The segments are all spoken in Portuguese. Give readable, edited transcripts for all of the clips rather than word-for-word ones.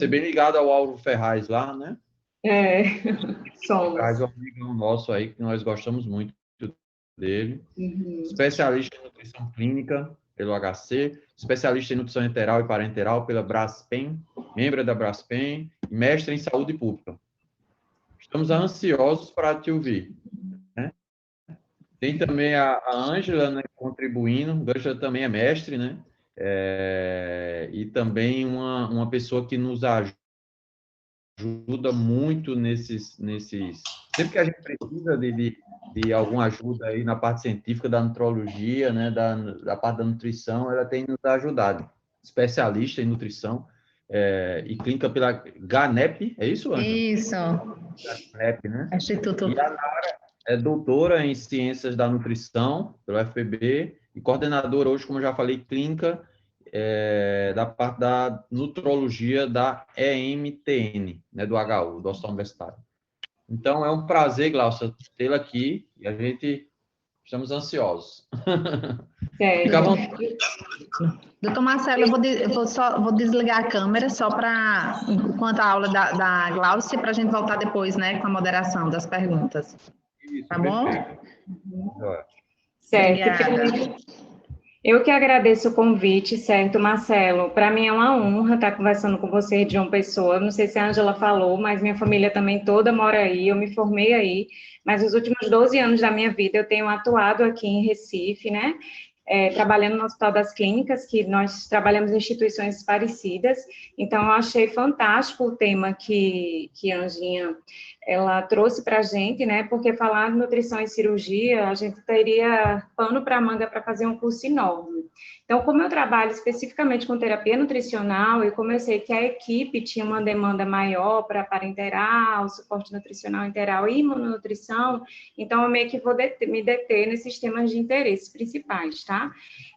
ser bem ligado ao Auro Ferraz lá, né? É, Ferraz somos. é um amigão nosso aí, que nós gostamos muito dele. Uhum. Especialista em nutrição clínica pelo HC, especialista em nutrição enteral e parenteral pela Braskem, membro da Braskem e mestre em saúde pública. Estamos ansiosos para te ouvir, né? Tem também a Ângela, né, contribuindo. A Ângela também é mestre, né? E também uma pessoa que nos ajuda muito nesses. Sempre que a gente precisa de alguma ajuda aí na parte científica da nutrologia, né, da parte da nutrição, ela tem nos ajudado. Especialista em nutrição e clínica pela GANEP, é isso, Ângela? Isso, GANEP, né? Instituto. E a Nara é doutora em ciências da nutrição pelo FPB e coordenadora hoje, como eu já falei, clínica da parte da nutrologia da EMTN, né, do HU, do Hospital Universitário. Então, é um prazer, Glaucia, tê-la aqui e a gente estamos ansiosos. Fica à Certo. vontade. Doutor Marcelo, vou desligar a câmera só para, enquanto a aula da Glaucia, para a gente voltar depois, né, com a moderação das perguntas. Isso, Tá bom? perfeito. Certo. Obrigada. Eu que agradeço o convite, certo, Marcelo? Para mim é uma honra estar conversando com você de João Pessoa. Não sei se a Ângela falou, mas minha família também toda mora aí, eu me formei aí, mas os últimos 12 anos da minha vida eu tenho atuado aqui em Recife, né? Trabalhando no Hospital das Clínicas, que nós trabalhamos em instituições parecidas. Então, eu achei fantástico o tema que a Anjinha ela trouxe para a gente, né? Porque falar de nutrição e cirurgia, a gente teria pano para manga para fazer um curso enorme. Então, como eu trabalho especificamente com terapia nutricional, e como eu sei que a equipe tinha uma demanda maior para parenteral, suporte nutricional enteral e imunonutrição, então eu meio que vou me deter nesses temas de interesse principais, tá?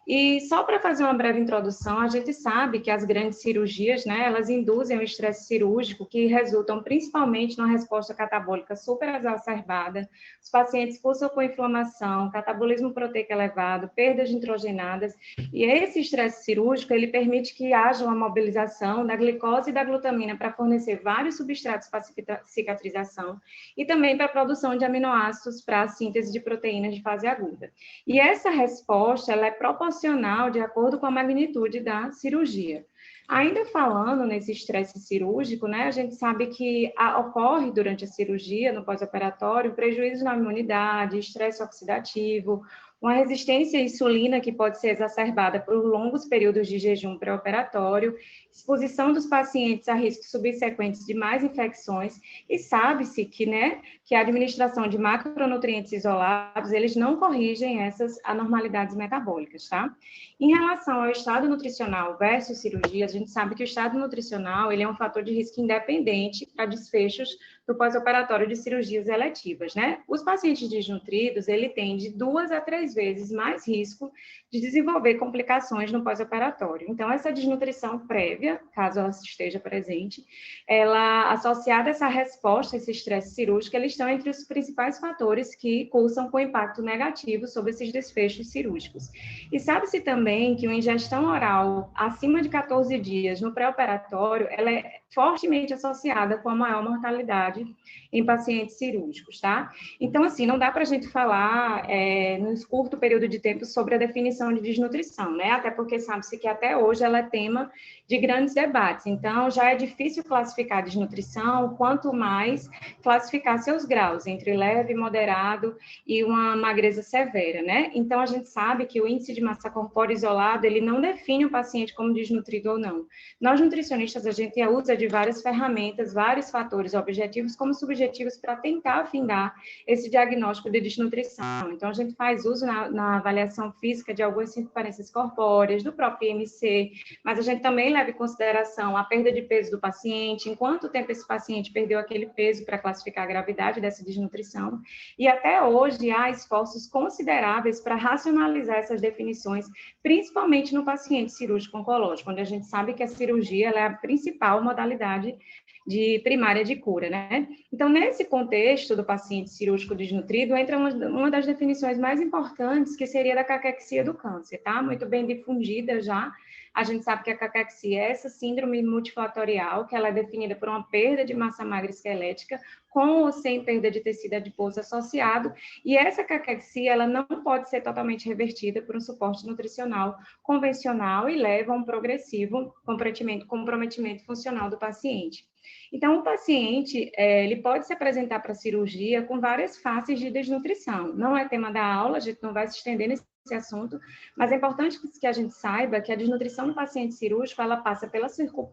E só para fazer uma breve introdução, a gente sabe que as grandes cirurgias, né, elas induzem o estresse cirúrgico, que resultam principalmente numa resposta catabólica super exacerbada. Os pacientes cursam com inflamação, catabolismo proteico elevado, perdas nitrogenadas, e esse estresse cirúrgico, ele permite que haja uma mobilização da glicose e da glutamina para fornecer vários substratos para cicatrização e também para a produção de aminoácidos para a síntese de proteínas de fase aguda. E essa resposta, ela é proporcional de acordo com a magnitude da cirurgia. Ainda falando nesse estresse cirúrgico, né, a gente sabe que ocorre durante a cirurgia, no pós-operatório, prejuízo na imunidade, estresse oxidativo, uma resistência à insulina que pode ser exacerbada por longos períodos de jejum pré-operatório, exposição dos pacientes a riscos subsequentes de mais infecções, e sabe-se que, né, que a administração de macronutrientes isolados, eles não corrigem essas anormalidades metabólicas, tá? Em relação ao estado nutricional versus cirurgia, a gente sabe que o estado nutricional, ele é um fator de risco independente para desfechos do pós-operatório de cirurgias eletivas, né? Os pacientes desnutridos, ele tem de 2 a 3 vezes mais risco de desenvolver complicações no pós-operatório. Então, essa desnutrição prévia, caso ela esteja presente, ela, associada a essa resposta, esse estresse cirúrgico, eles estão entre os principais fatores que cursam com impacto negativo sobre esses desfechos cirúrgicos. E sabe-se também que uma ingestão oral acima de 14 dias no pré-operatório, ela é fortemente associada com a maior mortalidade em pacientes cirúrgicos, tá? Então, assim, não dá para a gente falar num curto período de tempo sobre a definição de desnutrição, né? Até porque sabe-se que até hoje ela é tema de grandes debates. Então, já é difícil classificar desnutrição, quanto mais classificar seus graus, entre leve, moderado e uma magreza severa, né? Então, a gente sabe que o índice de massa corpórea isolado, ele não define o paciente como desnutrido ou não. Nós, nutricionistas, a gente usa de várias ferramentas, vários fatores objetivos como subjetivos para tentar afindar esse diagnóstico de desnutrição. Então, a gente faz uso na avaliação física de algumas circunferências corpóreas, do próprio IMC, mas a gente também leva em consideração a perda de peso do paciente, em quanto tempo esse paciente perdeu aquele peso para classificar a gravidade dessa desnutrição. E até hoje há esforços consideráveis para racionalizar essas definições, principalmente no paciente cirúrgico oncológico, onde a gente sabe que a cirurgia ela é a principal modalidade primária de cura, né? Então, nesse contexto do paciente cirúrgico desnutrido, entra uma das definições mais importantes, que seria da caquexia do câncer, tá? Muito bem difundida já, A gente sabe que a caquexia é essa síndrome multifatorial, que ela é definida por uma perda de massa magra esquelética, com ou sem perda de tecido adiposo associado, e essa caquexia ela não pode ser totalmente revertida por um suporte nutricional convencional e leva a um progressivo comprometimento funcional do paciente. Então, o paciente, ele pode se apresentar para a cirurgia com várias faces de desnutrição. Não é tema da aula, a gente não vai se estender nesse assunto, mas é importante que a gente saiba que a desnutrição no paciente cirúrgico, ela passa pela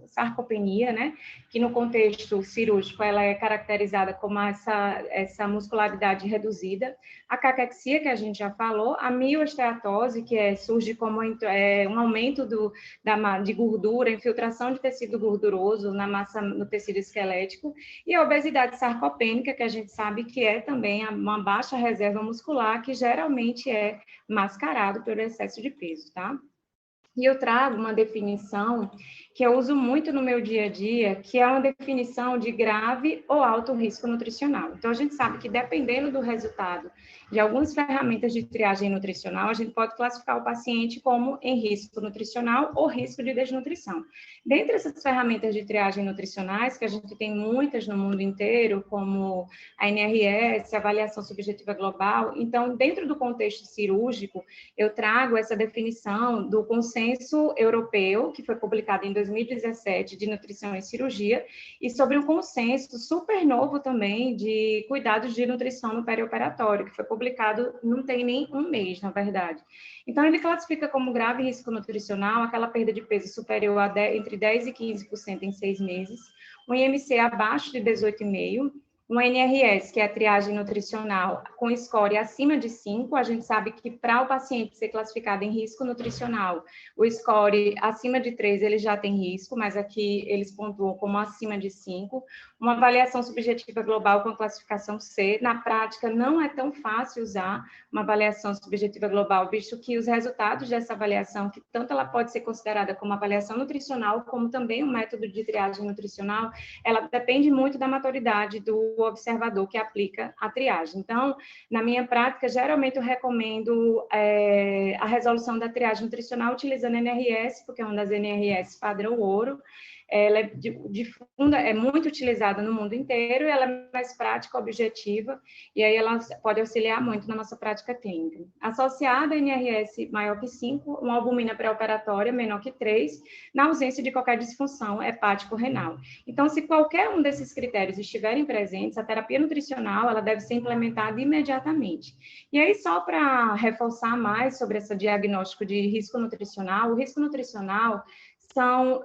sarcopenia, né, que no contexto cirúrgico ela é caracterizada como essa muscularidade reduzida, a caquexia, que a gente já falou, a mioesteatose, que surge como um aumento de gordura, infiltração de tecido gorduroso no tecido esquelético, e a obesidade sarcopênica, que a gente sabe que é também uma baixa reserva muscular, que geralmente é mascarado pelo excesso de peso, tá? E eu trago uma definição que eu uso muito no meu dia a dia, que é uma definição de grave ou alto risco nutricional. Então, a gente sabe que dependendo do resultado de algumas ferramentas de triagem nutricional, a gente pode classificar o paciente como em risco nutricional ou risco de desnutrição. Dentre essas ferramentas de triagem nutricionais, que a gente tem muitas no mundo inteiro, como a NRS, a avaliação subjetiva global, então, dentro do contexto cirúrgico, eu trago essa definição do consenso europeu, que foi publicado em 2017, de nutrição e cirurgia, e sobre um consenso super novo também de cuidados de nutrição no perioperatório, que foi publicado não tem nem um mês, na verdade. Então, ele classifica como grave risco nutricional aquela perda de peso superior a entre 10% e 15% em 6 meses, um IMC abaixo de 18,5%, uma NRS, que é a triagem nutricional, com score acima de 5, a gente sabe que para o paciente ser classificado em risco nutricional, o score acima de 3 ele já tem risco, mas aqui eles pontuam como acima de 5. Uma avaliação subjetiva global com classificação C, na prática não é tão fácil usar uma avaliação subjetiva global, visto que os resultados dessa avaliação, que tanto ela pode ser considerada como avaliação nutricional, como também um método de triagem nutricional, ela depende muito da maturidade do observador que aplica a triagem. Então, na minha prática, geralmente eu recomendo a resolução da triagem nutricional utilizando a NRS, porque é uma das NRS padrão ouro. Ela é muito utilizada no mundo inteiro, e ela é mais prática, objetiva, e aí ela pode auxiliar muito na nossa prática clínica. Associada a NRS maior que 5, uma albumina pré-operatória menor que 3, na ausência de qualquer disfunção hepático-renal. Então, se qualquer um desses critérios estiverem presentes, a terapia nutricional ela deve ser implementada imediatamente. E aí, só para reforçar mais sobre esse diagnóstico de risco nutricional, o risco nutricional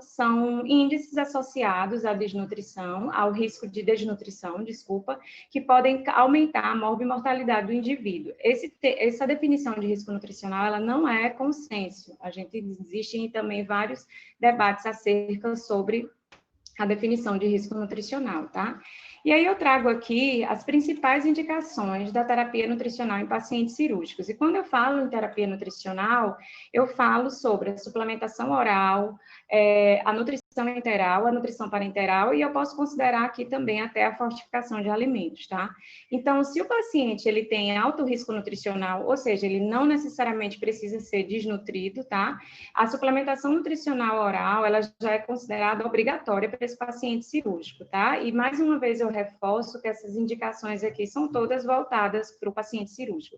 são índices associados à desnutrição, ao risco de desnutrição, que podem aumentar a morbimortalidade do indivíduo. Essa definição de risco nutricional, ela não é consenso. Existem também vários debates acerca sobre a definição de risco nutricional, tá? E aí eu trago aqui as principais indicações da terapia nutricional em pacientes cirúrgicos. E quando eu falo em terapia nutricional, eu falo sobre a suplementação oral, a nutrição enteral, a nutrição parenteral, e eu posso considerar aqui também até a fortificação de alimentos, tá? Então, se o paciente ele tem alto risco nutricional, ou seja, ele não necessariamente precisa ser desnutrido, tá? A suplementação nutricional oral, ela já é considerada obrigatória para esse paciente cirúrgico, tá? E mais uma vez eu reforço que essas indicações aqui são todas voltadas para o paciente cirúrgico.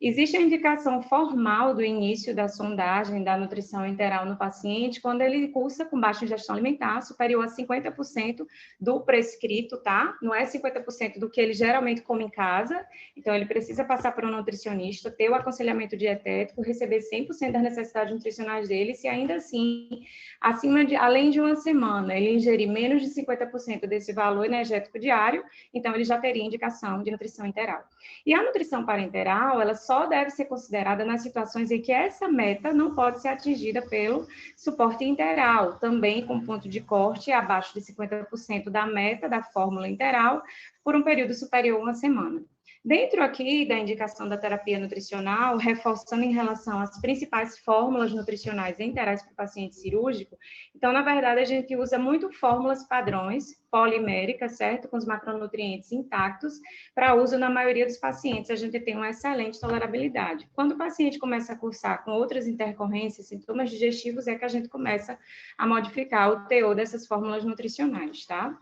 Existe a indicação formal do início da sondagem da nutrição enteral no paciente quando ele cursa com baixa ingestão alimentar, superior a 50% do prescrito, tá? Não é 50% do que ele geralmente come em casa, então ele precisa passar por um nutricionista, ter o aconselhamento dietético, receber 100% das necessidades nutricionais dele, se ainda assim, além de uma semana, ele ingerir menos de 50% desse valor energético diário, então ele já teria indicação de nutrição enteral. E a nutrição parenteral, ela só deve ser considerada nas situações em que essa meta não pode ser atingida pelo suporte enteral, também com ponto de corte abaixo de 50% da meta da fórmula enteral, por um período superior a uma semana. Dentro aqui da indicação da terapia nutricional, reforçando em relação às principais fórmulas nutricionais enterais para o paciente cirúrgico, então, na verdade, a gente usa muito fórmulas padrões, poliméricas, certo? Com os macronutrientes intactos, para uso na maioria dos pacientes, a gente tem uma excelente tolerabilidade. Quando o paciente começa a cursar com outras intercorrências, sintomas digestivos, é que a gente começa a modificar o teor dessas fórmulas nutricionais, tá?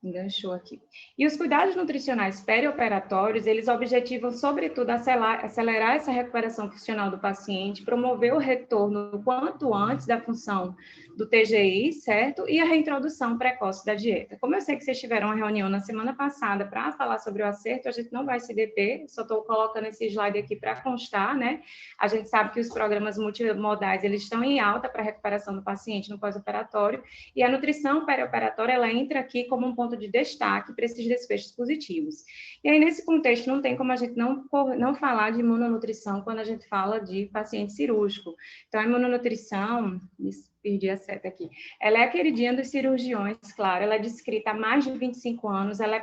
Enganchou aqui. E os cuidados nutricionais perioperatórios, eles objetivam, sobretudo, acelerar essa recuperação funcional do paciente, promover o retorno o quanto antes da função do TGI, certo? E a reintrodução precoce da dieta. Como eu sei que vocês tiveram uma reunião na semana passada para falar sobre o acerto, a gente não vai se deter, só estou colocando esse slide aqui para constar, né? A gente sabe que os programas multimodais, eles estão em alta para a recuperação do paciente no pós-operatório, e a nutrição perioperatória, ela entra aqui como um ponto de destaque para esses desfechos positivos. E aí, nesse contexto, não tem como a gente não falar de imunonutrição quando a gente fala de paciente cirúrgico. Então, a imunonutrição, perdi a seta aqui, ela é a queridinha dos cirurgiões, claro, ela é descrita há mais de 25 anos, ela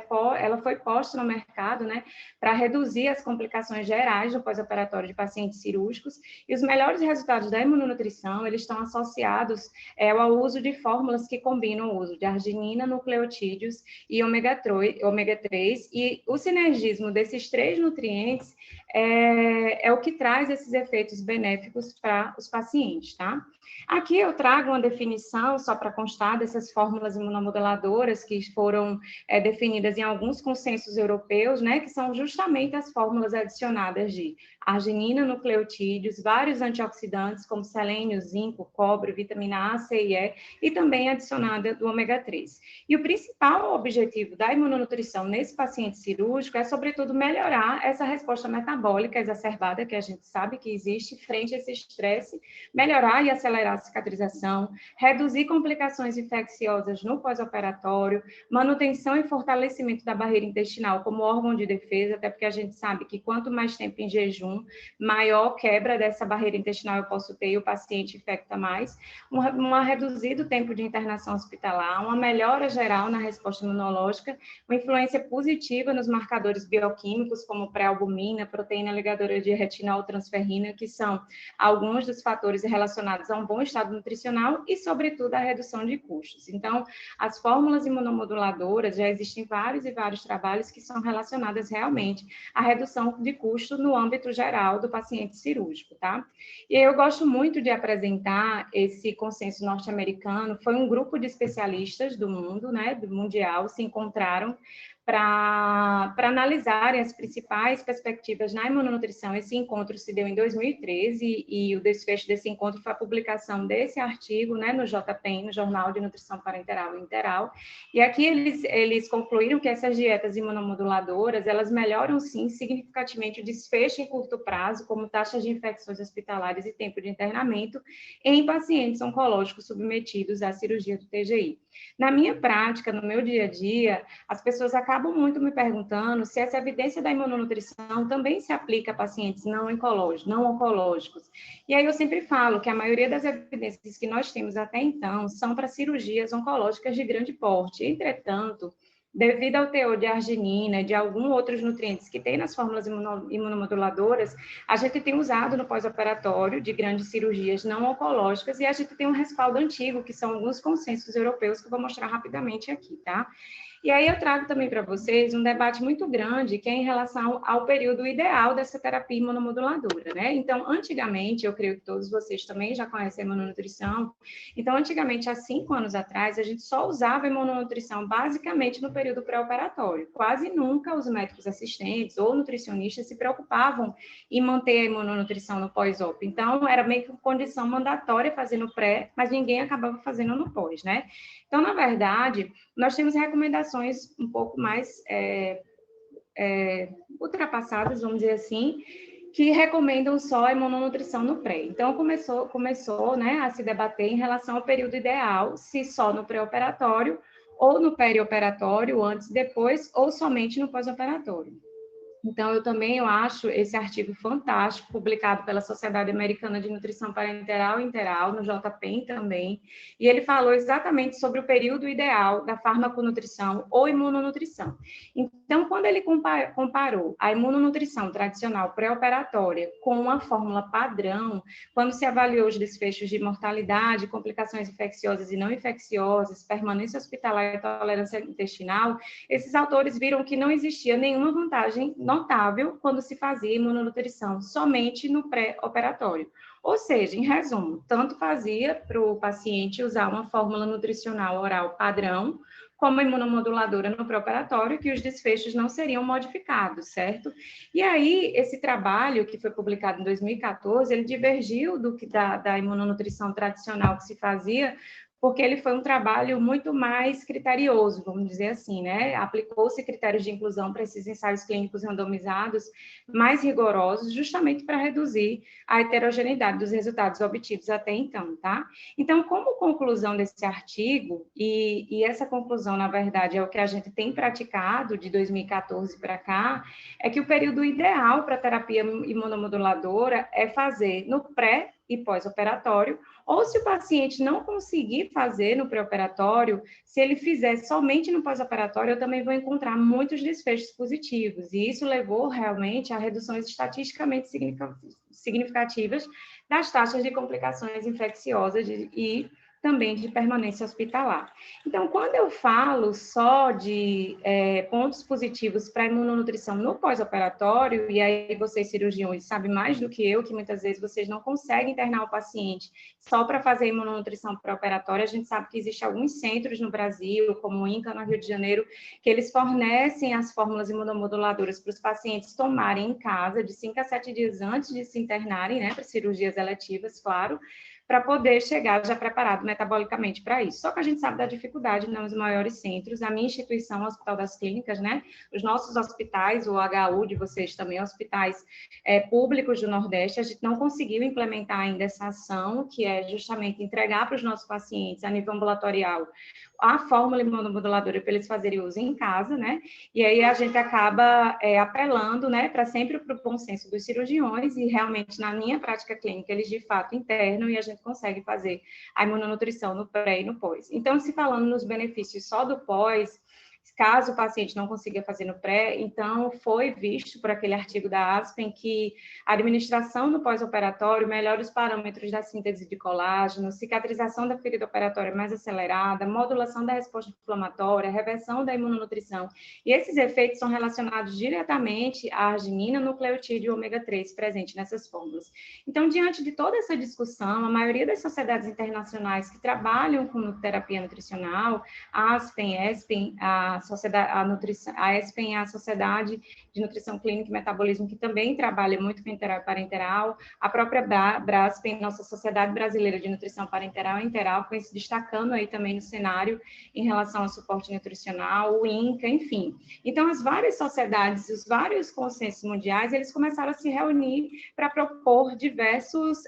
foi posta no mercado, né, para reduzir as complicações gerais do pós-operatório de pacientes cirúrgicos, e os melhores resultados da imunonutrição, eles estão associados ao uso de fórmulas que combinam o uso de arginina, nucleotídeos e ômega 3, e o sinergismo desses 3 nutrientes é o que traz esses efeitos benéficos para os pacientes, tá? Aqui eu trago uma definição, só para constar, dessas fórmulas imunomoduladoras que foram definidas em alguns consensos europeus, né, que são justamente as fórmulas adicionadas de arginina, nucleotídeos, vários antioxidantes, como selênio, zinco, cobre, vitamina A, C e E, e também adicionada do ômega 3. E o principal objetivo da imunonutrição nesse paciente cirúrgico é, sobretudo, melhorar essa resposta metabólica exacerbada que a gente sabe que existe frente a esse estresse, melhorar e acelerar a cicatrização, reduzir complicações infecciosas no pós-operatório, manutenção e fortalecimento da barreira intestinal como órgão de defesa, até porque a gente sabe que quanto mais tempo em jejum, maior quebra dessa barreira intestinal eu posso ter e o paciente infecta mais, um reduzido tempo de internação hospitalar, uma melhora geral na resposta imunológica, uma influência positiva nos marcadores bioquímicos, como pré-albumina, proteína ligadora de retinol transferrina, que são alguns dos fatores relacionados a um bom estado nutricional e, sobretudo, a redução de custos. Então, as fórmulas imunomoduladoras, já existem vários e vários trabalhos que são relacionadas realmente à redução de custo no âmbito geral do paciente cirúrgico, tá? E eu gosto muito de apresentar esse consenso norte-americano, foi um grupo de especialistas do mundo, né, do mundial, se encontraram para analisarem as principais perspectivas na imunonutrição. Esse encontro se deu em 2013 e o desfecho desse encontro foi a publicação desse artigo, né, no JPEN, no Jornal de Nutrição Parenteral e Enteral. E aqui eles concluíram que essas dietas imunomoduladoras, elas melhoram, sim, significativamente o desfecho em curto prazo, como taxas de infecções hospitalares e tempo de internamento, em pacientes oncológicos submetidos à cirurgia do TGI. Na minha prática, no meu dia a dia, as pessoas acabam muito me perguntando se essa evidência da imunonutrição também se aplica a pacientes não oncológicos. E aí eu sempre falo que a maioria das evidências que nós temos até então são para cirurgias oncológicas de grande porte. Entretanto, devido ao teor de arginina e de alguns outros nutrientes que tem nas fórmulas imunomoduladoras, a gente tem usado no pós-operatório de grandes cirurgias não oncológicas e a gente tem um respaldo antigo, que são alguns consensos europeus que eu vou mostrar rapidamente aqui, tá? E aí eu trago também para vocês um debate muito grande, que é em relação ao período ideal dessa terapia imunomoduladora, né? Então, antigamente, eu creio que todos vocês também já conhecem a imunonutrição, então, antigamente, há 5 anos atrás, a gente só usava a imunonutrição basicamente no período pré-operatório. Quase nunca os médicos assistentes ou nutricionistas se preocupavam em manter a imunonutrição no pós-op. Então, era meio que uma condição mandatória fazer no pré, mas ninguém acabava fazendo no pós, né? Então, na verdade, nós temos recomendações um pouco mais ultrapassadas, vamos dizer assim, que recomendam só a imunonutrição no pré. Então, começou, né, a se debater em relação ao período ideal, se só no pré-operatório, ou no perioperatório, antes e depois, ou somente no pós-operatório. Então, eu acho esse artigo fantástico, publicado pela Sociedade Americana de Nutrição Parenteral e Enteral, no JPEN também, e ele falou exatamente sobre o período ideal da farmaconutrição ou imunonutrição. Então, quando ele comparou a imunonutrição tradicional pré-operatória com uma fórmula padrão, quando se avaliou os desfechos de mortalidade, complicações infecciosas e não infecciosas, permanência hospitalar e tolerância intestinal, esses autores viram que não existia nenhuma vantagem notável quando se fazia imunonutrição somente no pré-operatório. Ou seja, em resumo, tanto fazia para o paciente usar uma fórmula nutricional oral padrão, como a imunomoduladora no pré-operatório, que os desfechos não seriam modificados, certo? E aí, esse trabalho, que foi publicado em 2014, ele divergiu da imunonutrição tradicional que se fazia, porque ele foi um trabalho muito mais criterioso, vamos dizer assim, né? Aplicou-se critérios de inclusão para esses ensaios clínicos randomizados mais rigorosos, justamente para reduzir a heterogeneidade dos resultados obtidos até então, tá? Então, como conclusão desse artigo, e essa conclusão, na verdade, é o que a gente tem praticado de 2014 para cá, é que o período ideal para a terapia imunomoduladora é fazer no pré e pós-operatório, ou se o paciente não conseguir fazer no pré-operatório, se ele fizer somente no pós-operatório, eu também vou encontrar muitos desfechos positivos, e isso levou realmente a reduções estatisticamente significativas das taxas de complicações infecciosas e também de permanência hospitalar. Então, quando eu falo só de pontos positivos para a imunonutrição no pós-operatório, e aí vocês cirurgiões sabem mais do que eu, que muitas vezes vocês não conseguem internar o paciente só para fazer a imunonutrição pré-operatória, a gente sabe que existem alguns centros no Brasil, como o INCA no Rio de Janeiro, que eles fornecem as fórmulas imunomoduladoras para os pacientes tomarem em casa de 5 a 7 dias antes de se internarem, né, para cirurgias eletivas, claro, para poder chegar já preparado metabolicamente para isso. Só que a gente sabe da dificuldade nos maiores centros. A minha instituição, o Hospital das Clínicas, né? Os nossos hospitais, o HU de vocês também, hospitais públicos do Nordeste, a gente não conseguiu implementar ainda essa ação, que é justamente entregar para os nossos pacientes, a nível ambulatorial, a fórmula imunomoduladora para eles fazerem uso em casa, né? E aí a gente acaba apelando, né, para sempre para o bom senso dos cirurgiões, e realmente na minha prática clínica eles de fato internam e a gente consegue fazer a imunonutrição no pré e no pós. Então, se falando nos benefícios só do pós, caso o paciente não consiga fazer no pré, então foi visto por aquele artigo da Aspen que a administração no pós-operatório melhora os parâmetros da síntese de colágeno, cicatrização da ferida operatória mais acelerada, modulação da resposta inflamatória, reversão da imunonutrição. E esses efeitos são relacionados diretamente à arginina, nucleotídeo e ômega 3 presente nessas fórmulas. Então, diante de toda essa discussão, a maioria das sociedades internacionais que trabalham com terapia nutricional, a Aspen, ESPEN, a ESPEN é a Sociedade de Nutrição Clínica e Metabolismo, que também trabalha muito com enteral e parenteral, a própria Braspen, nossa Sociedade Brasileira de Nutrição Parenteral e Enteral, vem se destacando aí também no cenário em relação ao suporte nutricional, o INCA, enfim. Então, as várias sociedades, os vários consensos mundiais, eles começaram a se reunir para propor diversos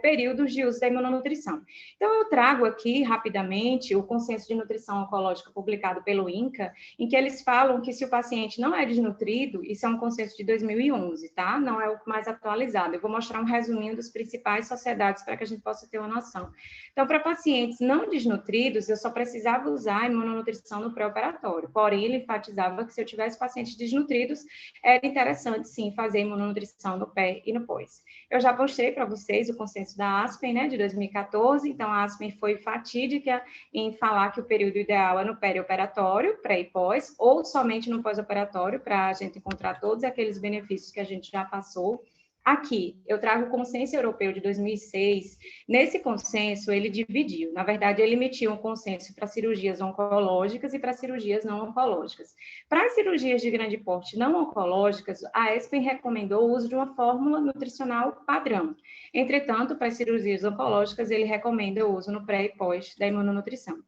períodos de uso da imunonutrição. Então, eu trago aqui, rapidamente, o consenso de nutrição oncológica publicado pelo INCA, em que eles falam que se o paciente não é desnutrido, isso é um consenso de 2011, tá? Não é o mais atualizado. Eu vou mostrar um resuminho das principais sociedades para que a gente possa ter uma noção. Então, para pacientes não desnutridos, eu só precisava usar a imunonutrição no pré-operatório. Porém, ele enfatizava que se eu tivesse pacientes desnutridos, era interessante, sim, fazer imunonutrição no pré e no pós. Eu já mostrei para vocês o consenso da Aspen, né, de 2014. Então, a Aspen foi fatídica em falar que o período ideal é no perioperatório, pré e pós, ou somente no pós-operatório, para a gente encontrar todos aqueles benefícios que a gente já passou. Aqui, eu trago o consenso europeu de 2006. Nesse consenso, ele dividiu. Na verdade, ele emitiu um consenso para cirurgias oncológicas e para cirurgias não oncológicas. Para as cirurgias de grande porte não oncológicas, a ESPEN recomendou o uso de uma fórmula nutricional padrão. Entretanto, para as cirurgias oncológicas, ele recomenda o uso no pré e pós da imunonutrição.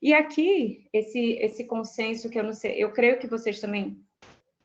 E aqui, esse consenso que eu não sei, eu creio que vocês também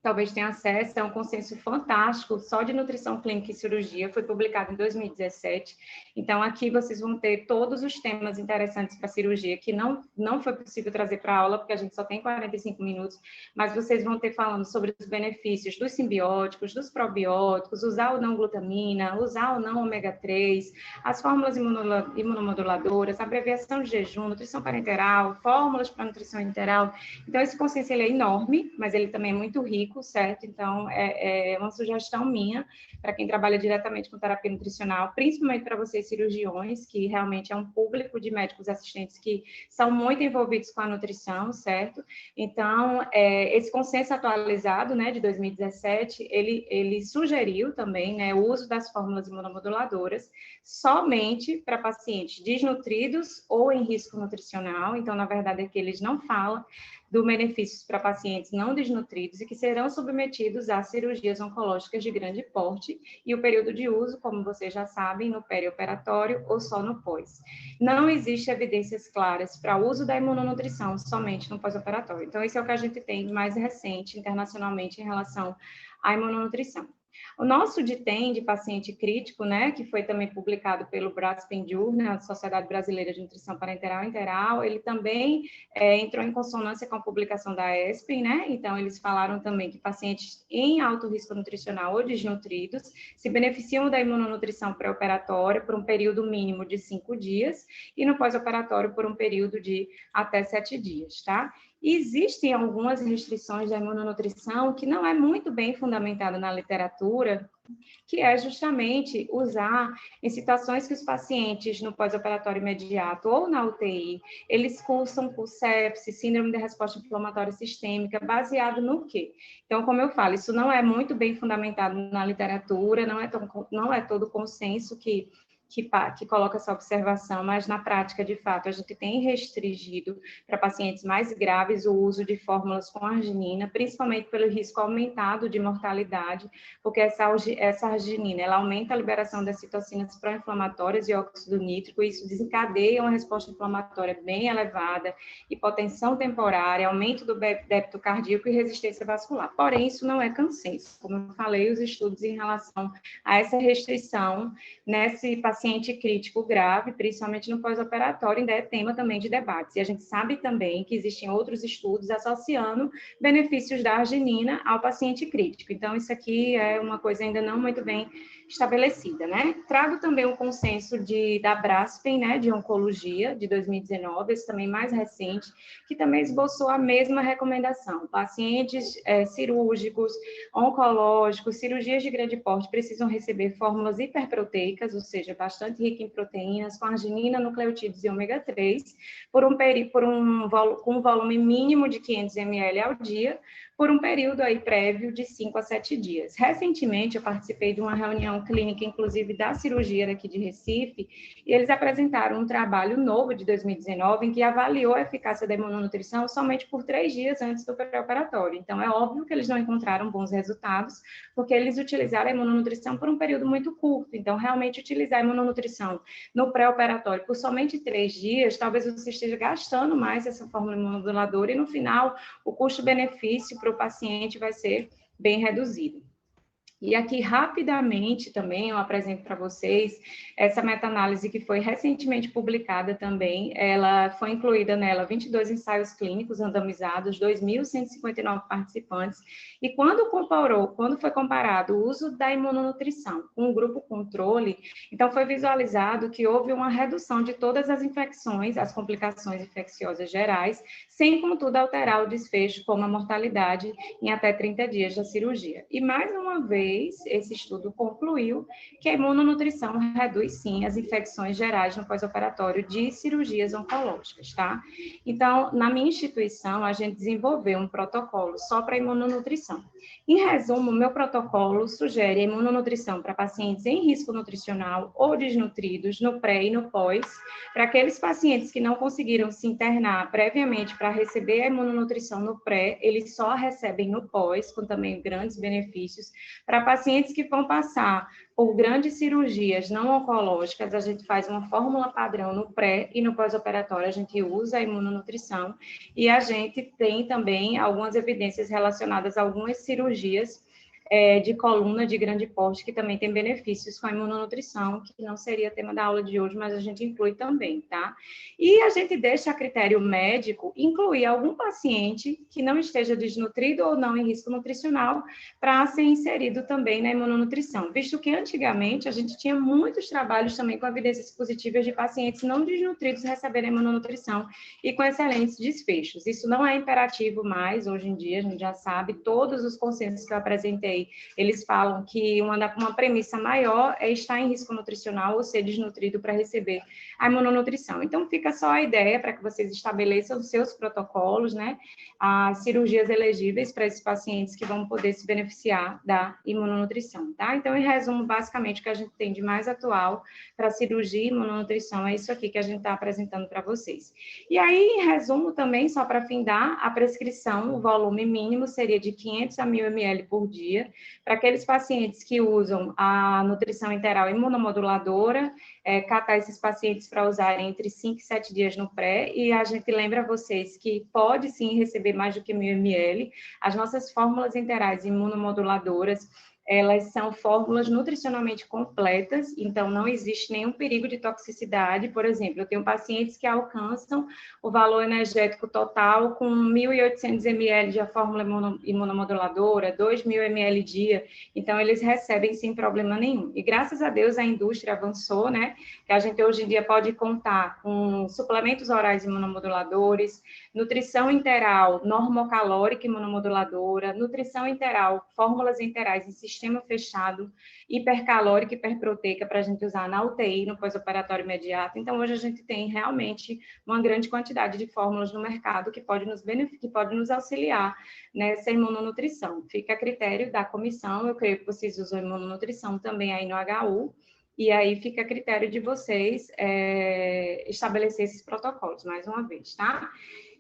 talvez tenha acesso, é um consenso fantástico, só de nutrição clínica e cirurgia, foi publicado em 2017. Então, aqui vocês vão ter todos os temas interessantes para cirurgia, que não foi possível trazer para a aula, porque a gente só tem 45 minutos, mas vocês vão ter falando sobre os benefícios dos simbióticos, dos probióticos, usar ou não glutamina, usar ou não ômega 3, as fórmulas imunomoduladoras, abreviação de jejum, nutrição parenteral, fórmulas para nutrição enteral. Então, esse consenso ele é enorme, mas ele também é muito rico, certo? Então, é uma sugestão minha para quem trabalha diretamente com terapia nutricional, principalmente para vocês cirurgiões, que realmente é um público de médicos assistentes que são muito envolvidos com a nutrição, certo? Então, esse consenso atualizado, né, de 2017, ele sugeriu também, né, o uso das fórmulas imunomoduladoras somente para pacientes desnutridos ou em risco nutricional. Então, na verdade, aqui eles não falam do benefícios para pacientes não desnutridos e que serão submetidos a cirurgias oncológicas de grande porte, e o período de uso, como vocês já sabem, no perioperatório ou só no pós. Não existe evidências claras para o uso da imunonutrição somente no pós-operatório. Então, esse é o que a gente tem de mais recente internacionalmente em relação à imunonutrição. O nosso DITEM de paciente crítico, né, que foi também publicado pelo Braspen Journal, a Sociedade Brasileira de Nutrição Parenteral e Enteral, ele também entrou em consonância com a publicação da ESPEN, né, então eles falaram também que pacientes em alto risco nutricional ou desnutridos se beneficiam da imunonutrição pré-operatória por um período mínimo de 5 dias e no pós-operatório por um período de até 7 dias, tá? Existem algumas restrições da imunonutrição que não é muito bem fundamentada na literatura, que é justamente usar em situações que os pacientes no pós-operatório imediato ou na UTI, eles cursam por sepsis, síndrome de resposta inflamatória sistêmica, baseado no quê? Então, como eu falo, isso não é muito bem fundamentado na literatura, não é todo consenso que coloca essa observação, mas na prática, de fato, a gente tem restringido para pacientes mais graves o uso de fórmulas com arginina, principalmente pelo risco aumentado de mortalidade, porque essa arginina, ela aumenta a liberação das citocinas pró-inflamatórias e óxido nítrico, e isso desencadeia uma resposta inflamatória bem elevada, hipotensão temporária, aumento do débito cardíaco e resistência vascular. Porém, isso não é consenso. Como eu falei, os estudos em relação a essa restrição nesse paciente crítico grave, principalmente no pós-operatório, ainda é tema também de debates. E a gente sabe também que existem outros estudos associando benefícios da arginina ao paciente crítico. Então, isso aqui é uma coisa ainda não muito bem estabelecida, né? Trago também o consenso da Braspen, né, de oncologia, de 2019, esse também mais recente, que também esboçou a mesma recomendação. Pacientes cirúrgicos, oncológicos, cirurgias de grande porte precisam receber fórmulas hiperproteicas, ou seja, bastante rica em proteínas, com arginina, nucleotídeos e ômega 3, com um volume mínimo de 500 ml ao dia, por um período aí prévio de 5 a 7 dias. Recentemente, eu participei de uma reunião clínica, inclusive da cirurgia daqui de Recife, e eles apresentaram um trabalho novo de 2019, em que avaliou a eficácia da imunonutrição somente por 3 dias antes do pré-operatório. Então, é óbvio que eles não encontraram bons resultados, porque eles utilizaram a imunonutrição por um período muito curto. Então, realmente, utilizar a imunonutrição no pré-operatório por somente 3 dias, talvez você esteja gastando mais essa fórmula imunomoduladora, e no final, o custo-benefício para o paciente vai ser bem reduzido. E aqui, rapidamente, também, eu apresento para vocês essa meta-análise que foi recentemente publicada também. Ela foi incluída nela 22 ensaios clínicos randomizados, 2.159 participantes. E quando foi comparado o uso da imunonutrição com o grupo controle, então foi visualizado que houve uma redução de todas as infecções, as complicações infecciosas gerais, sem, contudo, alterar o desfecho, como a mortalidade em até 30 dias da cirurgia. E, mais uma vez, esse estudo concluiu que a imunonutrição reduz, sim, as infecções gerais no pós-operatório de cirurgias oncológicas, tá? Então, na minha instituição, a gente desenvolveu um protocolo só para imunonutrição. Em resumo, o meu protocolo sugere a imunonutrição para pacientes em risco nutricional ou desnutridos no pré e no pós. Para aqueles pacientes que não conseguiram se internar previamente para receber a imunonutrição no pré, eles só recebem no pós, com também grandes benefícios. Para Para pacientes que vão passar por grandes cirurgias não oncológicas, a gente faz uma fórmula padrão no pré e no pós-operatório, a gente usa a imunonutrição, e a gente tem também algumas evidências relacionadas a algumas cirurgias de coluna de grande porte, que também tem benefícios com a imunonutrição, que não seria tema da aula de hoje, mas a gente inclui também, tá? E a gente deixa a critério médico incluir algum paciente que não esteja desnutrido ou não em risco nutricional para ser inserido também na imunonutrição, visto que antigamente a gente tinha muitos trabalhos também com evidências positivas de pacientes não desnutridos receberem imunonutrição e com excelentes desfechos. Isso não é imperativo mais, hoje em dia, a gente já sabe, todos os consensos que eu apresentei, eles falam que uma premissa maior é estar em risco nutricional ou ser desnutrido para receber a imunonutrição. Então, fica só a ideia para que vocês estabeleçam os seus protocolos, né? As cirurgias elegíveis para esses pacientes que vão poder se beneficiar da imunonutrição, tá? Então, em resumo, basicamente, o que a gente tem de mais atual para cirurgia e imunonutrição é isso aqui que a gente está apresentando para vocês. E aí, em resumo, também, só para findar, a prescrição, o volume mínimo seria de 500 a 1.000 ml por dia, para aqueles pacientes que usam a nutrição enteral imunomoduladora, catar esses pacientes para usarem entre 5 e 7 dias no pré, e a gente lembra a vocês que pode sim receber mais do que 1.000 ml. As nossas fórmulas enterais imunomoduladoras, elas são fórmulas nutricionalmente completas, então não existe nenhum perigo de toxicidade. Por exemplo, eu tenho pacientes que alcançam o valor energético total com 1.800 ml de fórmula imunomoduladora, 2.000 ml dia, então eles recebem sem problema nenhum. E graças a Deus a indústria avançou, né? Que a gente hoje em dia pode contar com suplementos orais imunomoduladores, nutrição enteral normocalórica imunomoduladora, nutrição enteral, fórmulas enterais em sistema fechado, hipercalórica e hiperproteica para a gente usar na UTI, no pós-operatório imediato. Então, hoje a gente tem realmente uma grande quantidade de fórmulas no mercado que pode nos auxiliar nessa imunonutrição. Fica a critério da comissão, eu creio que vocês usam imunonutrição também aí no HU, e aí fica a critério de vocês estabelecer esses protocolos, mais uma vez, tá?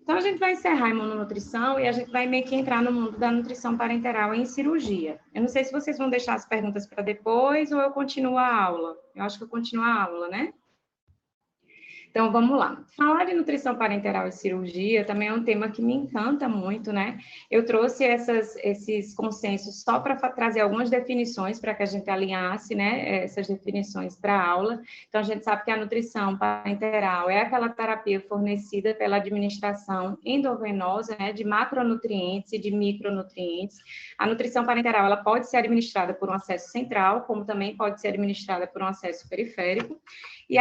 Então, a gente vai encerrar a imunonutrição e a gente vai meio que entrar no mundo da nutrição parenteral em cirurgia. Eu não sei se vocês vão deixar as perguntas para depois ou eu continuo a aula. Eu acho que eu continuo a aula, né? Então, vamos lá. Falar de nutrição parenteral e cirurgia também é um tema que me encanta muito, né? Eu trouxe esses consensos só para trazer algumas definições para que a gente alinhasse, né, essas definições para a aula. Então, a gente sabe que a nutrição parenteral é aquela terapia fornecida pela administração endovenosa, né, de macronutrientes e de micronutrientes. A nutrição parenteral, ela pode ser administrada por um acesso central, como também pode ser administrada por um acesso periférico. E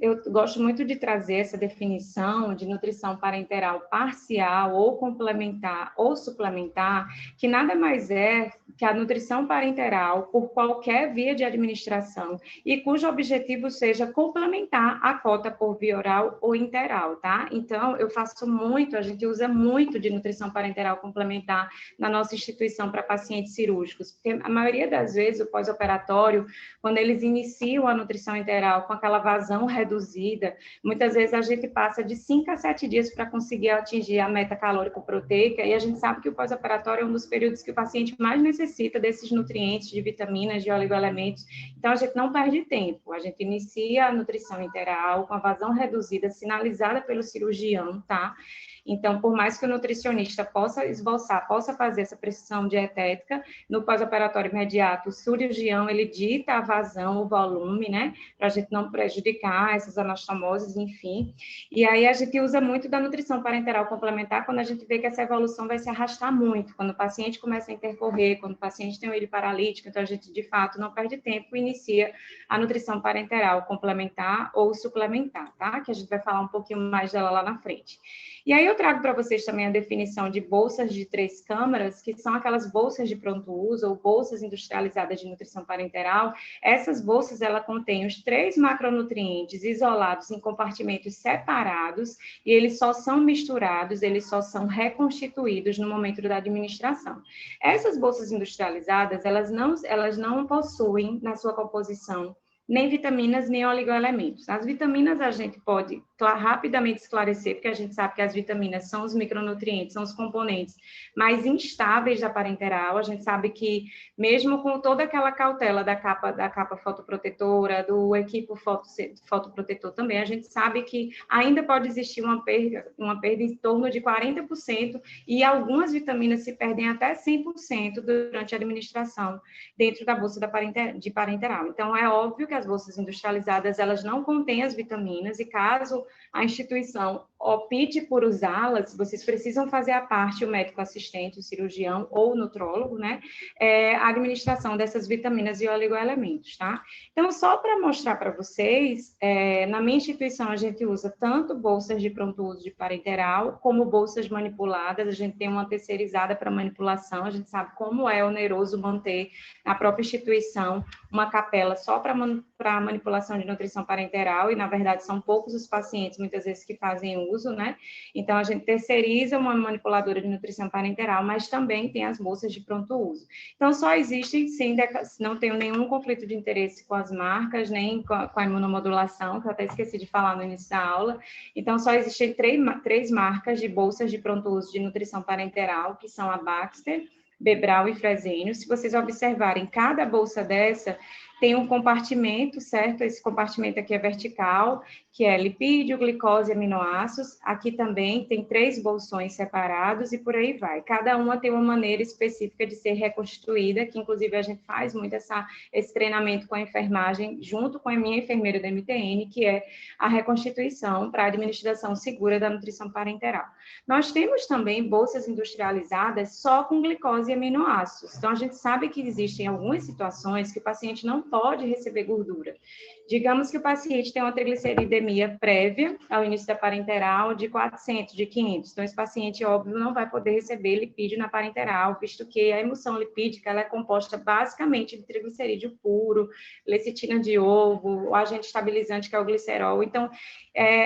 eu gosto muito de trazer essa definição de nutrição parenteral parcial ou complementar ou suplementar, que nada mais é que a nutrição parenteral por qualquer via de administração e cujo objetivo seja complementar a cota por via oral ou interal, tá? Então, a gente usa muito de nutrição parenteral complementar na nossa instituição para pacientes cirúrgicos, porque a maioria das vezes o pós-operatório, quando eles iniciam a nutrição enteral com aquela vazão reduzida, muitas vezes a gente passa de 5 a 7 dias para conseguir atingir a meta calórico-proteica, e a gente sabe que o pós-operatório é um dos períodos que o paciente mais necessita desses nutrientes, de vitaminas, de oligoelementos. Então, a gente não perde tempo. A gente inicia a nutrição enteral com a vazão reduzida, sinalizada pelo cirurgião, tá? Então, por mais que o nutricionista possa esboçar, possa fazer essa prescrição dietética, no pós-operatório imediato, o cirurgião, ele dita a vazão, o volume, né, para a gente não prejudicar essas anastomoses, enfim. E aí a gente usa muito da nutrição parenteral complementar quando a gente vê que essa evolução vai se arrastar muito, quando o paciente começa a intercorrer, quando o paciente tem um ilho paralítico, então a gente, de fato, não perde tempo e inicia a nutrição parenteral complementar ou suplementar, tá? Que a gente vai falar um pouquinho mais dela lá na frente. E aí eu trago para vocês também a definição de bolsas de 3 câmaras, que são aquelas bolsas de pronto uso ou bolsas industrializadas de nutrição parenteral. Essas bolsas, ela contém os 3 macronutrientes isolados em compartimentos separados e eles só são misturados, eles só são reconstituídos no momento da administração. Essas bolsas industrializadas, elas não possuem na sua composição nem vitaminas, nem oligoelementos. As vitaminas a gente pode rapidamente esclarecer, porque a gente sabe que as vitaminas são os micronutrientes, são os componentes mais instáveis da parenteral. A gente sabe que, mesmo com toda aquela cautela da capa fotoprotetora, do equipo fotoprotetor também, a gente sabe que ainda pode existir uma perda em torno de 40%, e algumas vitaminas se perdem até 100% durante a administração dentro da bolsa de parenteral. Então, é óbvio que as bolsas industrializadas, elas não contêm as vitaminas, e caso a instituição opte por usá-las, vocês precisam fazer a parte, o médico assistente, o cirurgião ou o nutrólogo, né, a administração dessas vitaminas e oligoelementos, tá? Então, só para mostrar para vocês, na minha instituição a gente usa tanto bolsas de pronto uso de parenteral, como bolsas manipuladas. A gente tem uma terceirizada para manipulação, a gente sabe como é oneroso manter na própria instituição uma capela só para manipulação de nutrição parenteral, e na verdade são poucos os pacientes, muitas vezes, que fazem uso, né? Então, a gente terceiriza uma manipuladora de nutrição parenteral, mas também tem as bolsas de pronto uso. Então, só existem, sim, não tenho nenhum conflito de interesse com as marcas, nem com a imunomodulação, que eu até esqueci de falar no início da aula. Então, só existem três marcas de bolsas de pronto uso de nutrição parenteral, que são a Baxter, Bebral e Fresenius. Se vocês observarem, cada bolsa dessa tem um compartimento, certo? Esse compartimento aqui é vertical, que é lipídio, glicose e aminoácidos. Aqui também tem 3 bolsões separados e por aí vai. Cada uma tem uma maneira específica de ser reconstituída, que inclusive a gente faz muito esse treinamento com a enfermagem, junto com a minha enfermeira da MTN, que é a reconstituição para a administração segura da nutrição parenteral. Nós temos também bolsas industrializadas só com glicose e aminoácidos. Então, a gente sabe que existem algumas situações que o paciente não pode receber gordura. Digamos que o paciente tem uma trigliceridemia prévia ao início da parenteral de 400, de 500. Então, esse paciente, óbvio, não vai poder receber lipídio na parenteral, visto que a emulsão lipídica ela é composta basicamente de triglicerídeo puro, lecitina de ovo, o agente estabilizante, que é o glicerol. Então,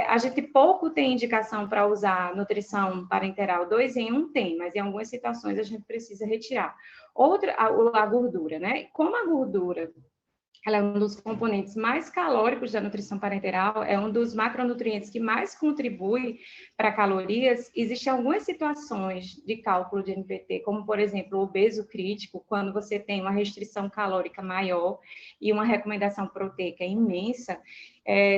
a gente pouco tem indicação para usar nutrição parenteral 2 em 1, tem, mas em algumas situações a gente precisa retirar. Outra, a gordura, né? Como a gordura ela é um dos componentes mais calóricos da nutrição parenteral, é um dos macronutrientes que mais contribui para calorias. Existem algumas situações de cálculo de NPT, como, por exemplo, o obeso crítico, quando você tem uma restrição calórica maior e uma recomendação proteica imensa.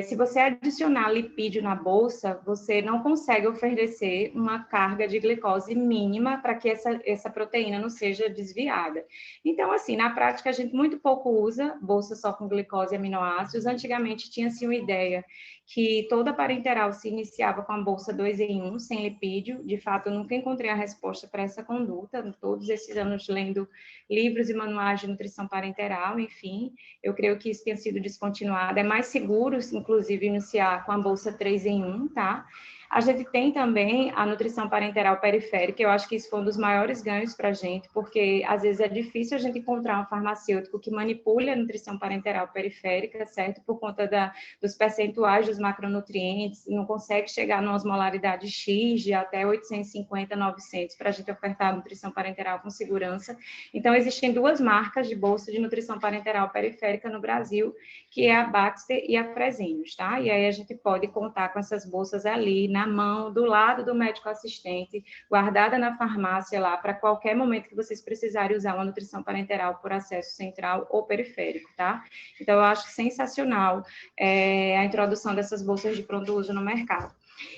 Se você adicionar lipídio na bolsa, você não consegue oferecer uma carga de glicose mínima para que essa proteína não seja desviada. Então, assim, na prática, a gente muito pouco usa bolsa só com glicose e aminoácidos. Antigamente, tinha-se uma ideia que toda parenteral se iniciava com a bolsa 2 em 1, sem lipídio. De fato, eu nunca encontrei a resposta para essa conduta, todos esses anos lendo livros e manuais de nutrição parenteral, enfim, eu creio que isso tenha sido descontinuado. É mais seguro, inclusive, iniciar com a bolsa 3 em 1, tá? A gente tem também a nutrição parenteral periférica. Eu acho que isso foi um dos maiores ganhos para a gente, porque às vezes é difícil a gente encontrar um farmacêutico que manipule a nutrição parenteral periférica, certo? Por conta dos percentuais dos macronutrientes, não consegue chegar numa osmolaridade X de até 850, 900 para a gente ofertar a nutrição parenteral com segurança. Então, existem 2 marcas de bolsa de nutrição parenteral periférica no Brasil, que é a Baxter e a Fresenius, tá? E aí a gente pode contar com essas bolsas ali na mão, do lado do médico assistente, guardada na farmácia lá, para qualquer momento que vocês precisarem usar uma nutrição parenteral por acesso central ou periférico, tá? Então, eu acho sensacional a introdução dessas bolsas de pronto uso no mercado.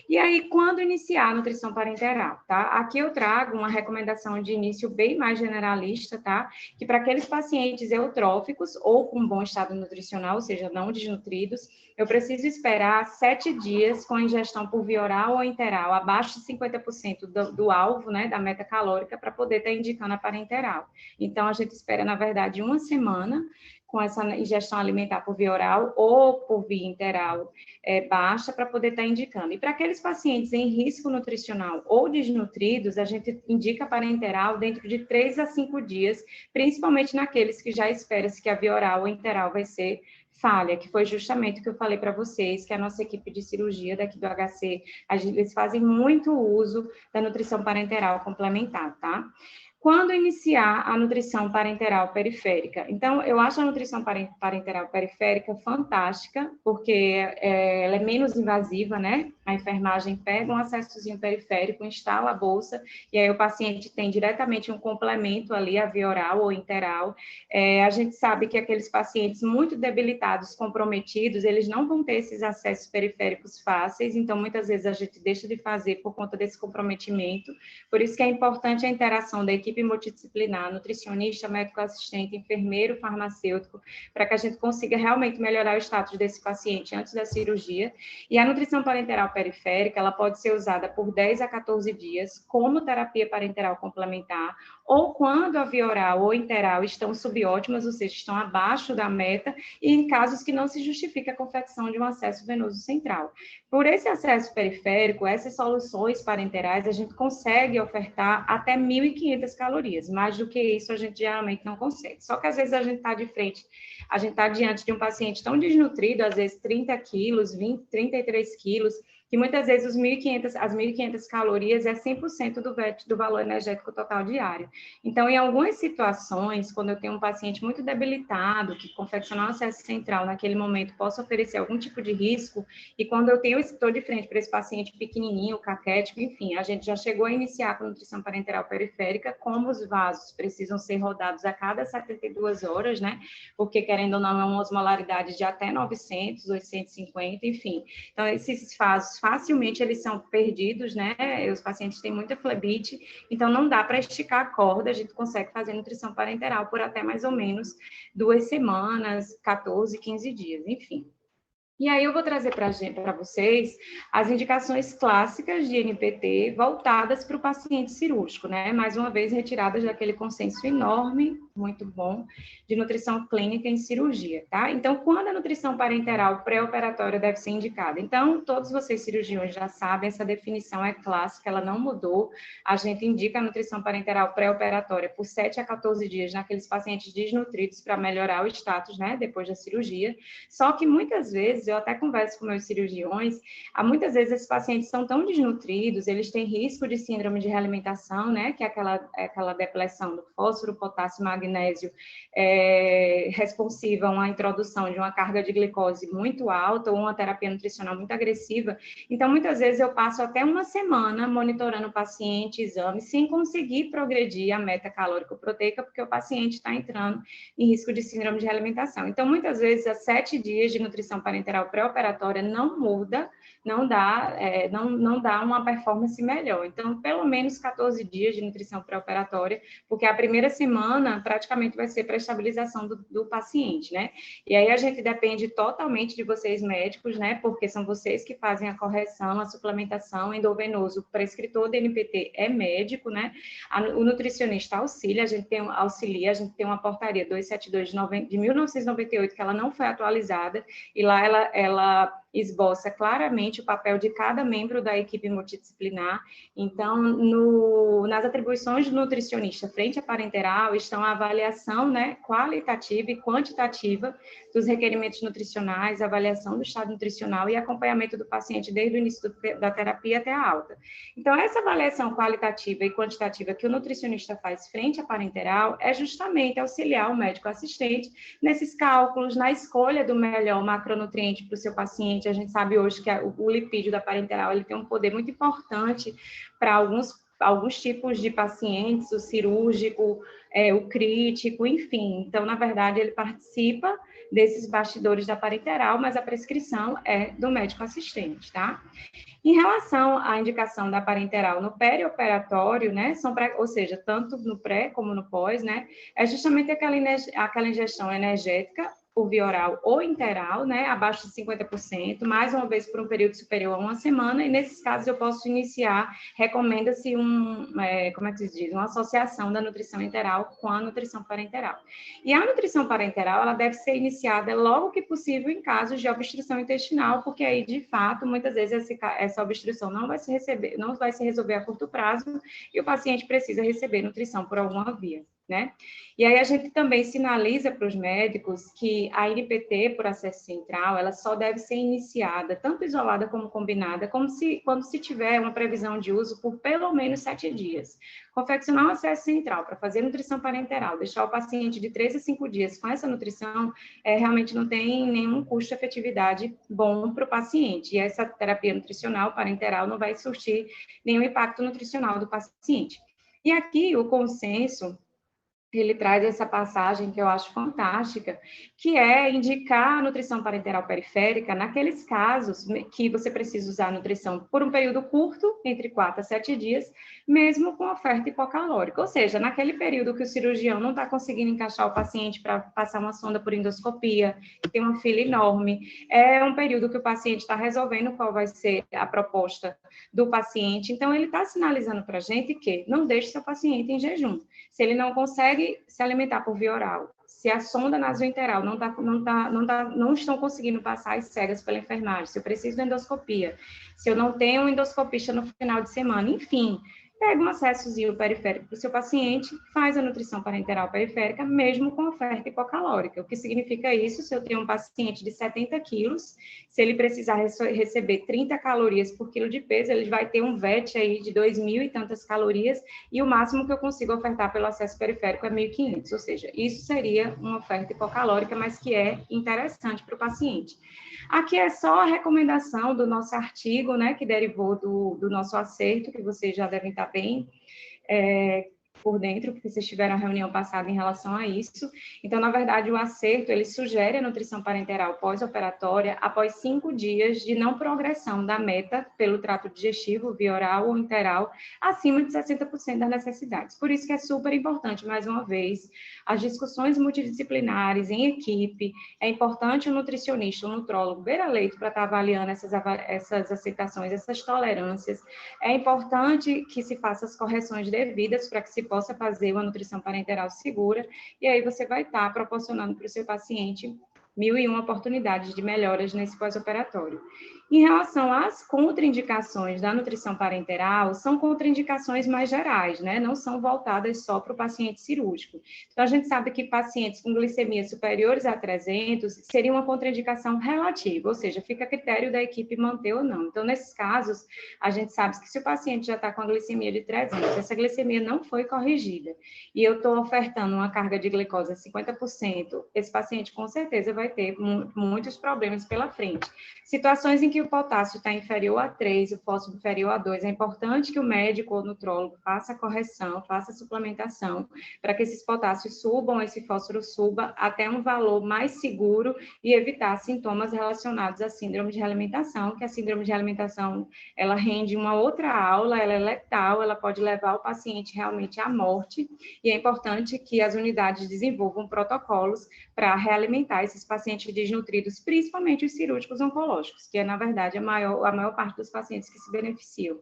E aí, quando iniciar a nutrição parenteral, tá? Aqui eu trago uma recomendação de início bem mais generalista, tá? Que para aqueles pacientes eutróficos ou com bom estado nutricional, ou seja, não desnutridos, eu preciso esperar 7 dias com a ingestão por via oral ou interal, abaixo de 50% do alvo, né, da meta calórica, para poder estar indicando a parenteral. Então, a gente espera, na verdade, 1 semana com essa ingestão alimentar por via oral ou por via interal baixa, para poder estar indicando. E para aqueles pacientes em risco nutricional ou desnutridos, a gente indica parenteral dentro de 3 a 5 dias, principalmente naqueles que já espera-se que a via oral ou interal vai ser falha, que foi justamente o que eu falei para vocês, que a nossa equipe de cirurgia daqui do HC, eles fazem muito uso da nutrição parenteral complementar, tá? Quando iniciar a nutrição parenteral periférica? Então, eu acho a nutrição parenteral periférica fantástica, porque ela é menos invasiva, né? A enfermagem pega um acessozinho periférico, instala a bolsa, e aí o paciente tem diretamente um complemento ali, a via oral ou interal. A gente sabe que aqueles pacientes muito debilitados, comprometidos, eles não vão ter esses acessos periféricos fáceis, então muitas vezes a gente deixa de fazer por conta desse comprometimento. Por isso que é importante a interação da equipe multidisciplinar, nutricionista, médico assistente, enfermeiro, farmacêutico, para que a gente consiga realmente melhorar o status desse paciente antes da cirurgia. E a nutrição parenteral periférica, ela pode ser usada por 10 a 14 dias como terapia parenteral complementar, ou quando a via oral ou interal estão subótimas, ou seja, estão abaixo da meta, e em casos que não se justifica a confecção de um acesso venoso central. Por esse acesso periférico, essas soluções parenterais, a gente consegue ofertar até 1.500 calorias. Mais do que isso, a gente geralmente não consegue. Só que às vezes a gente está de frente, a gente está diante de um paciente tão desnutrido, às vezes 30 quilos, 20, 33 quilos, que muitas vezes as 1.500 calorias é 100% do valor energético total diário. Então, em algumas situações, quando eu tenho um paciente muito debilitado, que confeccionar um acesso central naquele momento possa oferecer algum tipo de risco, e quando eu estou de frente para esse paciente pequenininho, caquético, enfim, a gente já chegou a iniciar com nutrição parenteral periférica, como os vasos precisam ser rodados a cada 72 horas, né? Porque, querendo ou não, é uma osmolaridade de até 900, 850, enfim. Então, esses vasos, facilmente, eles são perdidos, né? Os pacientes têm muita flebite, então não dá para esticar a corda, a gente consegue fazer nutrição parenteral por até mais ou menos 2 semanas, 14, 15 dias, enfim. E aí eu vou trazer para vocês as indicações clássicas de NPT voltadas para o paciente cirúrgico, né? Mais uma vez, retiradas daquele consenso enorme, muito bom, de nutrição clínica em cirurgia, tá? Então, quando a nutrição parenteral pré-operatória deve ser indicada? Então, todos vocês cirurgiões já sabem, essa definição é clássica, ela não mudou. A gente indica a nutrição parenteral pré-operatória por 7 a 14 dias naqueles pacientes desnutridos para melhorar o status, né? Depois da cirurgia. Só que muitas vezes, eu até converso com meus cirurgiões, muitas vezes esses pacientes são tão desnutridos, eles têm risco de síndrome de realimentação, né, que é aquela depleção do fósforo, potássio, magnésio, responsiva a uma introdução de uma carga de glicose muito alta ou uma terapia nutricional muito agressiva. Então, muitas vezes eu passo até uma semana monitorando o paciente, exame, sem conseguir progredir a meta calórico-proteica, porque o paciente está entrando em risco de síndrome de realimentação. Então, muitas vezes, a 7 dias de nutrição parenteral pré-operatória não muda, não dá uma performance melhor. Então, pelo menos 14 dias de nutrição pré-operatória, porque a primeira semana praticamente vai ser para a estabilização do paciente, né? E aí a gente depende totalmente de vocês médicos, né? Porque são vocês que fazem a correção, a suplementação, endovenoso. O prescritor de NPT é médico, né? O nutricionista auxilia, a gente tem uma portaria 272 de 1998, que ela não foi atualizada, e lá ela esboça claramente o papel de cada membro da equipe multidisciplinar. Então, nas atribuições do nutricionista frente à parenteral estão a avaliação, né, qualitativa e quantitativa dos requerimentos nutricionais, avaliação do estado nutricional e acompanhamento do paciente desde o início da terapia até a alta. Então, essa avaliação qualitativa e quantitativa que o nutricionista faz frente à parenteral é justamente auxiliar o médico assistente nesses cálculos, na escolha do melhor macronutriente para o seu paciente. A gente sabe hoje que o lipídio da parenteral ele tem um poder muito importante para alguns tipos de pacientes, o cirúrgico, o crítico, enfim. Então, na verdade, ele participa desses bastidores da parenteral, mas a prescrição é do médico assistente, tá? Em relação à indicação da parenteral no perioperatório, né, ou seja, tanto no pré como no pós, né, é justamente aquela ingestão energética por via oral ou interal, né, abaixo de 50%, mais uma vez por um período superior a uma semana, e nesses casos eu posso iniciar, recomenda-se uma associação da nutrição interal com a nutrição parenteral. E a nutrição parenteral, ela deve ser iniciada logo que possível em casos de obstrução intestinal, porque aí, de fato, muitas vezes essa obstrução não vai se resolver a curto prazo, e o paciente precisa receber nutrição por alguma via, né? E aí a gente também sinaliza para os médicos que a NPT por acesso central, ela só deve ser iniciada, tanto isolada como combinada, quando se tiver uma previsão de uso por pelo menos 7 dias. Confeccionar um acesso central para fazer nutrição parenteral, deixar o paciente de 3 a 5 dias com essa nutrição, realmente não tem nenhum custo-efetividade bom para o paciente. E essa terapia nutricional parenteral não vai surtir nenhum impacto nutricional do paciente. E aqui o consenso, ele traz essa passagem que eu acho fantástica, que é indicar a nutrição parenteral periférica naqueles casos que você precisa usar a nutrição por um período curto, entre 4 a 7 dias, mesmo com oferta hipocalórica. Ou seja, naquele período que o cirurgião não está conseguindo encaixar o paciente para passar uma sonda por endoscopia, que tem uma fila enorme, é um período que o paciente está resolvendo qual vai ser a proposta do paciente. Então, ele está sinalizando para a gente que não deixe seu paciente em jejum. Se ele não consegue se alimentar por via oral, se a sonda nasointeral não estão conseguindo passar as cegas pela enfermagem, se eu preciso de endoscopia, se eu não tenho um endoscopista no final de semana, enfim, pega um acessozinho periférico para o seu paciente, faz a nutrição parenteral periférica, mesmo com oferta hipocalórica. O que significa isso? Se eu tenho um paciente de 70 quilos, se ele precisar receber 30 calorias por quilo de peso, ele vai ter um VET aí de 2.000 e tantas calorias, e o máximo que eu consigo ofertar pelo acesso periférico é 1.500, ou seja, isso seria uma oferta hipocalórica, mas que é interessante para o paciente. Aqui é só a recomendação do nosso artigo, né, que derivou do nosso acerto, que vocês já devem estar bem por dentro, porque vocês tiveram a reunião passada em relação a isso. Então, na verdade, o acerto, ele sugere a nutrição parenteral pós-operatória após 5 dias de não progressão da meta pelo trato digestivo, via oral ou interal, acima de 60% das necessidades. Por isso que é super importante, mais uma vez, as discussões multidisciplinares em equipe. É importante o nutricionista, o nutrólogo, beira-leito para estar avaliando essas aceitações, essas tolerâncias. É importante que se faça as correções devidas para que se possa fazer uma nutrição parenteral segura, e aí você vai estar proporcionando para o seu paciente 1.001 oportunidades de melhoras nesse pós-operatório. Em relação às contraindicações da nutrição parenteral, são contraindicações mais gerais, né? Não são voltadas só para o paciente cirúrgico. Então, a gente sabe que pacientes com glicemia superiores a 300 seria uma contraindicação relativa, ou seja, fica a critério da equipe manter ou não. Então, nesses casos, a gente sabe que se o paciente já está com a glicemia de 300, essa glicemia não foi corrigida, e eu estou ofertando uma carga de glicose a 50%, esse paciente com certeza vai ter muitos problemas pela frente. Situações em que o potássio está inferior a 3, o fósforo inferior a 2, é importante que o médico ou nutrólogo faça a correção, faça a suplementação, para que esses potássios subam, esse fósforo suba até um valor mais seguro e evitar sintomas relacionados à síndrome de realimentação, que a síndrome de realimentação, ela rende uma outra aula, ela é letal, ela pode levar o paciente realmente à morte, e é importante que as unidades desenvolvam protocolos para realimentar esses pacientes desnutridos, principalmente os cirúrgicos oncológicos, que é, na verdade, a maior parte dos pacientes que se beneficiam.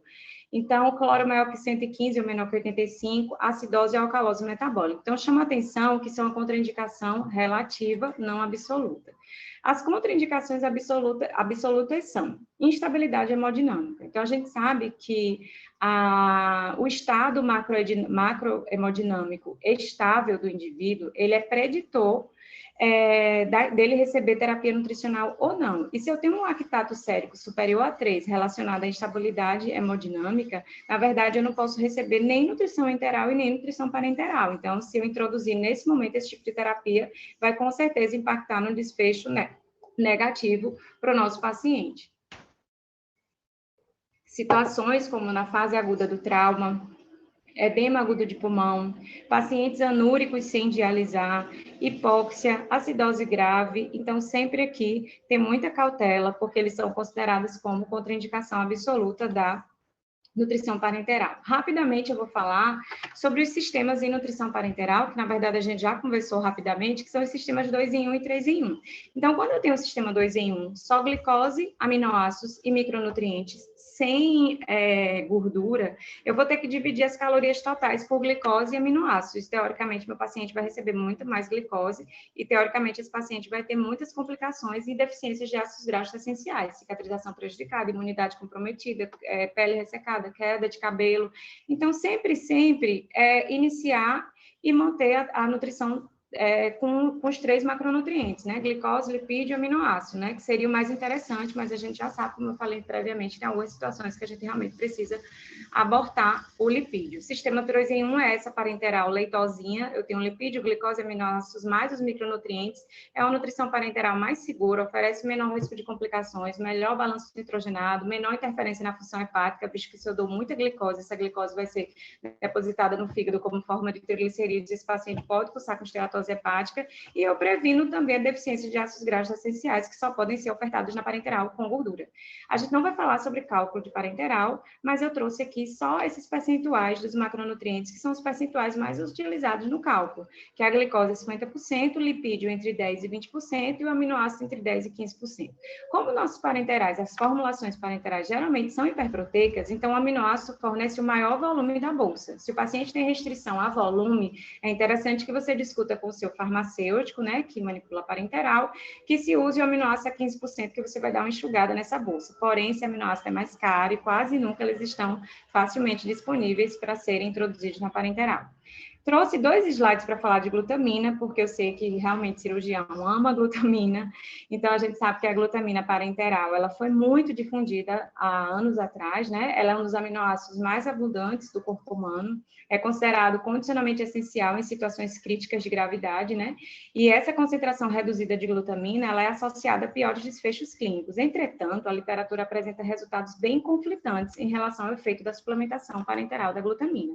Então, o cloro maior que 115 ou menor que 85, acidose e alcalose metabólica. Então, chama atenção que isso é uma contraindicação relativa, não absoluta. As contraindicações absolutas são instabilidade hemodinâmica. Então, a gente sabe que o estado macrohemodinâmico estável do indivíduo, ele é preditor dele receber terapia nutricional ou não. E se eu tenho um lactato sérico superior a 3 relacionado à instabilidade hemodinâmica, na verdade, eu não posso receber nem nutrição enteral e nem nutrição parenteral. Então, se eu introduzir nesse momento esse tipo de terapia, vai com certeza impactar no desfecho negativo para o nosso paciente. Situações como na fase aguda do trauma, edema agudo de pulmão, pacientes anúricos sem dialisar, hipóxia, acidose grave. Então, sempre aqui tem muita cautela, porque eles são considerados como contraindicação absoluta da nutrição parenteral. Rapidamente eu vou falar sobre os sistemas em nutrição parenteral, que na verdade a gente já conversou rapidamente, que são os sistemas 2 em 1 e 3 em 1. Então, quando eu tenho o sistema 2 em 1, só glicose, aminoácidos e micronutrientes, sem gordura, eu vou ter que dividir as calorias totais por glicose e aminoácidos. Teoricamente, meu paciente vai receber muito mais glicose e, teoricamente, esse paciente vai ter muitas complicações e deficiências de ácidos graxos essenciais, cicatrização prejudicada, imunidade comprometida, pele ressecada, queda de cabelo. Então, sempre iniciar e manter a nutrição com os 3 macronutrientes, né? Glicose, lipídio e aminoácido, né? Que seria o mais interessante, mas a gente já sabe, como eu falei previamente, tem algumas situações que a gente realmente precisa abortar o lipídio. Sistema 3 em 1 é essa parenteral leitosinha, eu tenho lipídio, glicose, aminoácidos, mais os micronutrientes, é uma nutrição parenteral mais segura, oferece menor risco de complicações, melhor balanço nitrogenado, menor interferência na função hepática, visto que se eu dou muita glicose, essa glicose vai ser depositada no fígado como forma de triglicerídeos, esse paciente pode cursar com esteatose hepática, e eu previno também a deficiência de ácidos graxos essenciais, que só podem ser ofertados na parenteral com gordura. A gente não vai falar sobre cálculo de parenteral, mas eu trouxe aqui só esses percentuais dos macronutrientes, que são os percentuais mais utilizados no cálculo, que é a glicose 50%, o lipídio entre 10% e 20%, e o aminoácido entre 10% e 15%. Como nossos parenterais, as formulações parenterais geralmente são hiperproteicas, então o aminoácido fornece o maior volume da bolsa. Se o paciente tem restrição a volume, é interessante que você discuta com o seu farmacêutico, né, que manipula a parenteral, que se use o aminoácido a 15%, que você vai dar uma enxugada nessa bolsa. Porém, esse aminoácido é mais caro e quase nunca eles estão facilmente disponíveis para serem introduzidos na parenteral. Trouxe 2 slides para falar de glutamina, porque eu sei que realmente cirurgião ama glutamina, então a gente sabe que a glutamina parenteral, ela foi muito difundida há anos atrás, né? Ela é um dos aminoácidos mais abundantes do corpo humano, é considerado condicionamento essencial em situações críticas de gravidade, né? E essa concentração reduzida de glutamina, ela é associada a piores desfechos clínicos. Entretanto, a literatura apresenta resultados bem conflitantes em relação ao efeito da suplementação parenteral da glutamina.